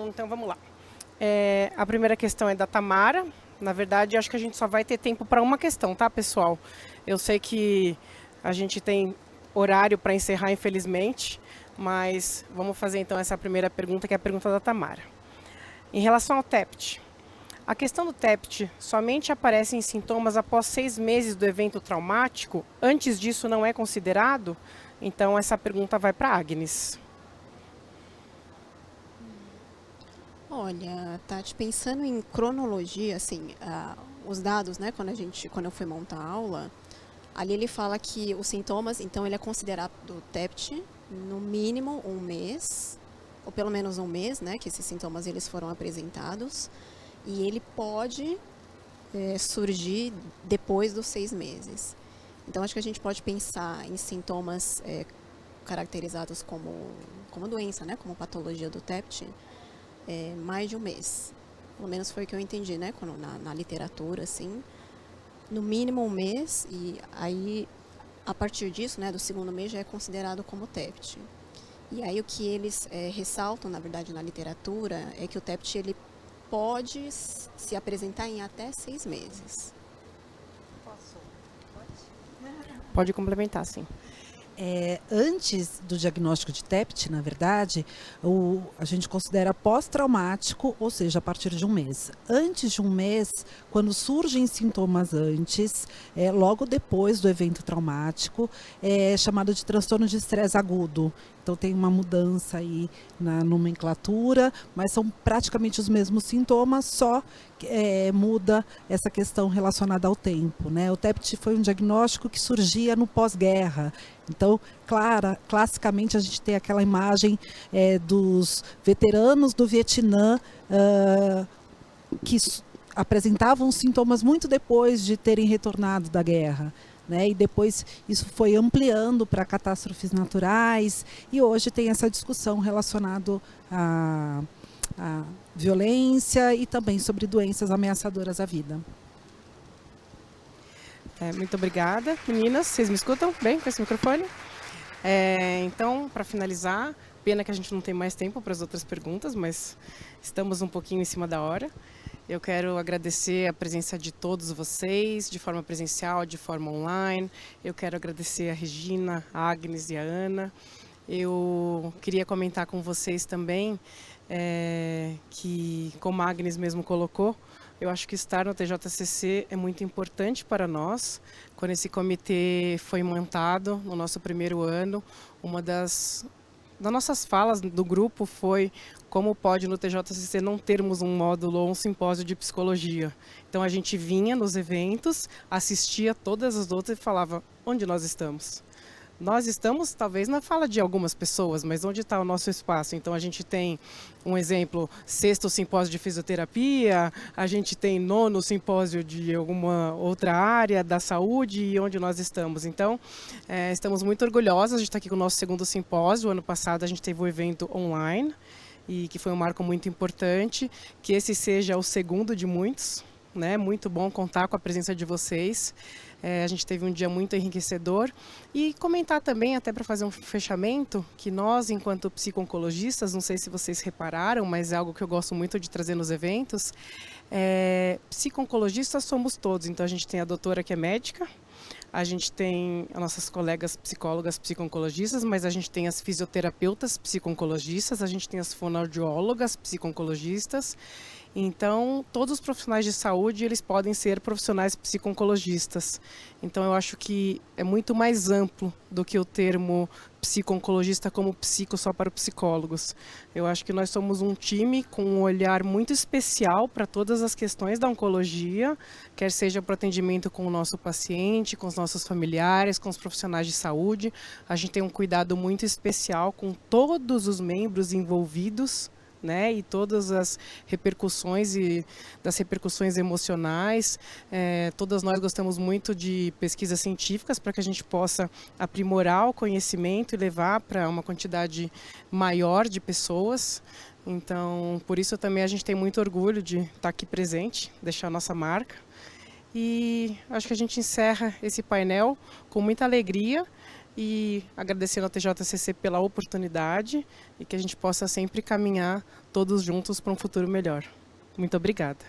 Então, vamos lá. A primeira questão é da Tamara. Na verdade, acho que a gente só vai ter tempo para uma questão, tá, pessoal? Eu sei que a gente tem horário para encerrar, infelizmente, mas vamos fazer então essa primeira pergunta, que é a pergunta da Tamara. Em relação ao TEPT, a questão do TEPT somente aparece em sintomas após 6 meses do evento traumático? Antes disso não é considerado? Então essa pergunta vai para a Agnes. Olha, Tati, pensando em cronologia, assim, os dados, né, quando eu fui montar a aula, ali ele fala que os sintomas, então ele é considerado do TEPT no mínimo 1 mês, ou pelo menos 1 mês, né, que esses sintomas eles foram apresentados, e ele pode surgir depois dos 6 meses. Então, acho que a gente pode pensar em sintomas caracterizados como doença, né, como patologia do TEPT, mais de 1 mês. Pelo menos foi o que eu entendi, né, na literatura, assim. No mínimo 1 mês, e aí, a partir disso, né, do 2º mês, já é considerado como TEPT. E aí, o que eles ressaltam, na verdade, na literatura, é que o TEPT, ele pode se apresentar em até 6 meses. Pode complementar, sim. Antes do diagnóstico de TEPT, na verdade, a gente considera pós-traumático, ou seja, a partir de 1 mês. Antes de 1 mês, quando surgem sintomas antes, logo depois do evento traumático, é chamado de transtorno de estresse agudo. Então tem uma mudança aí na nomenclatura, mas são praticamente os mesmos sintomas, só muda essa questão relacionada ao tempo, né? O TEPT foi um diagnóstico que surgia no pós-guerra. Então, classicamente a gente tem aquela imagem dos veteranos do Vietnã que apresentavam sintomas muito depois de terem retornado da guerra. Né? E depois isso foi ampliando para catástrofes naturais, e hoje tem essa discussão relacionada à violência e também sobre doenças ameaçadoras à vida. Muito obrigada. Meninas, vocês me escutam bem com esse microfone? Então, para finalizar, pena que a gente não tem mais tempo para as outras perguntas, mas estamos um pouquinho em cima da hora. Eu quero agradecer a presença de todos vocês, de forma presencial, de forma online. Eu quero agradecer a Regina, a Agnes e a Ana. Eu queria comentar com vocês também que, como a Agnes mesmo colocou, eu acho que estar no TJCC é muito importante para nós. Quando esse comitê foi montado no nosso primeiro ano, uma das nossas falas do grupo foi como pode no TJCC não termos um módulo ou um simpósio de psicologia. Então a gente vinha nos eventos, assistia todas as outras e falava, onde nós estamos? Nós estamos, talvez, na fala de algumas pessoas, mas onde está o nosso espaço? Então, a gente tem um exemplo, 6º simpósio de fisioterapia, a gente tem 9º simpósio de alguma outra área da saúde e onde nós estamos. Então, estamos muito orgulhosos de estar aqui com o nosso 2º simpósio. O ano passado, a gente teve um evento online, e que foi um marco muito importante, que esse seja o 2º de muitos, né? Muito bom contar com a presença de vocês. A gente teve um dia muito enriquecedor. E comentar também, até para fazer um fechamento, que nós, enquanto psico-oncologistas, não sei se vocês repararam, mas é algo que eu gosto muito de trazer nos eventos, psico-oncologistas somos todos. Então, a gente tem a doutora que é médica, a gente tem as nossas colegas psicólogas psico-oncologistas, mas a gente tem as fisioterapeutas psico-oncologistas, a gente tem as fonoaudiólogas psico-oncologistas. Então, todos os profissionais de saúde, eles podem ser profissionais psico-oncologistas. Então, eu acho que é muito mais amplo do que o termo psico-oncologista como psico só para psicólogos. Eu acho que nós somos um time com um olhar muito especial para todas as questões da oncologia, quer seja para o atendimento com o nosso paciente, com os nossos familiares, com os profissionais de saúde. A gente tem um cuidado muito especial com todos os membros envolvidos, né, e todas as repercussões e das repercussões emocionais. Todas nós gostamos muito de pesquisas científicas para que a gente possa aprimorar o conhecimento e levar para uma quantidade maior de pessoas. Então, por isso também a gente tem muito orgulho de estar aqui presente, deixar a nossa marca. E acho que a gente encerra esse painel com muita alegria, e agradecendo ao TJCC pela oportunidade e que a gente possa sempre caminhar todos juntos para um futuro melhor. Muito obrigada.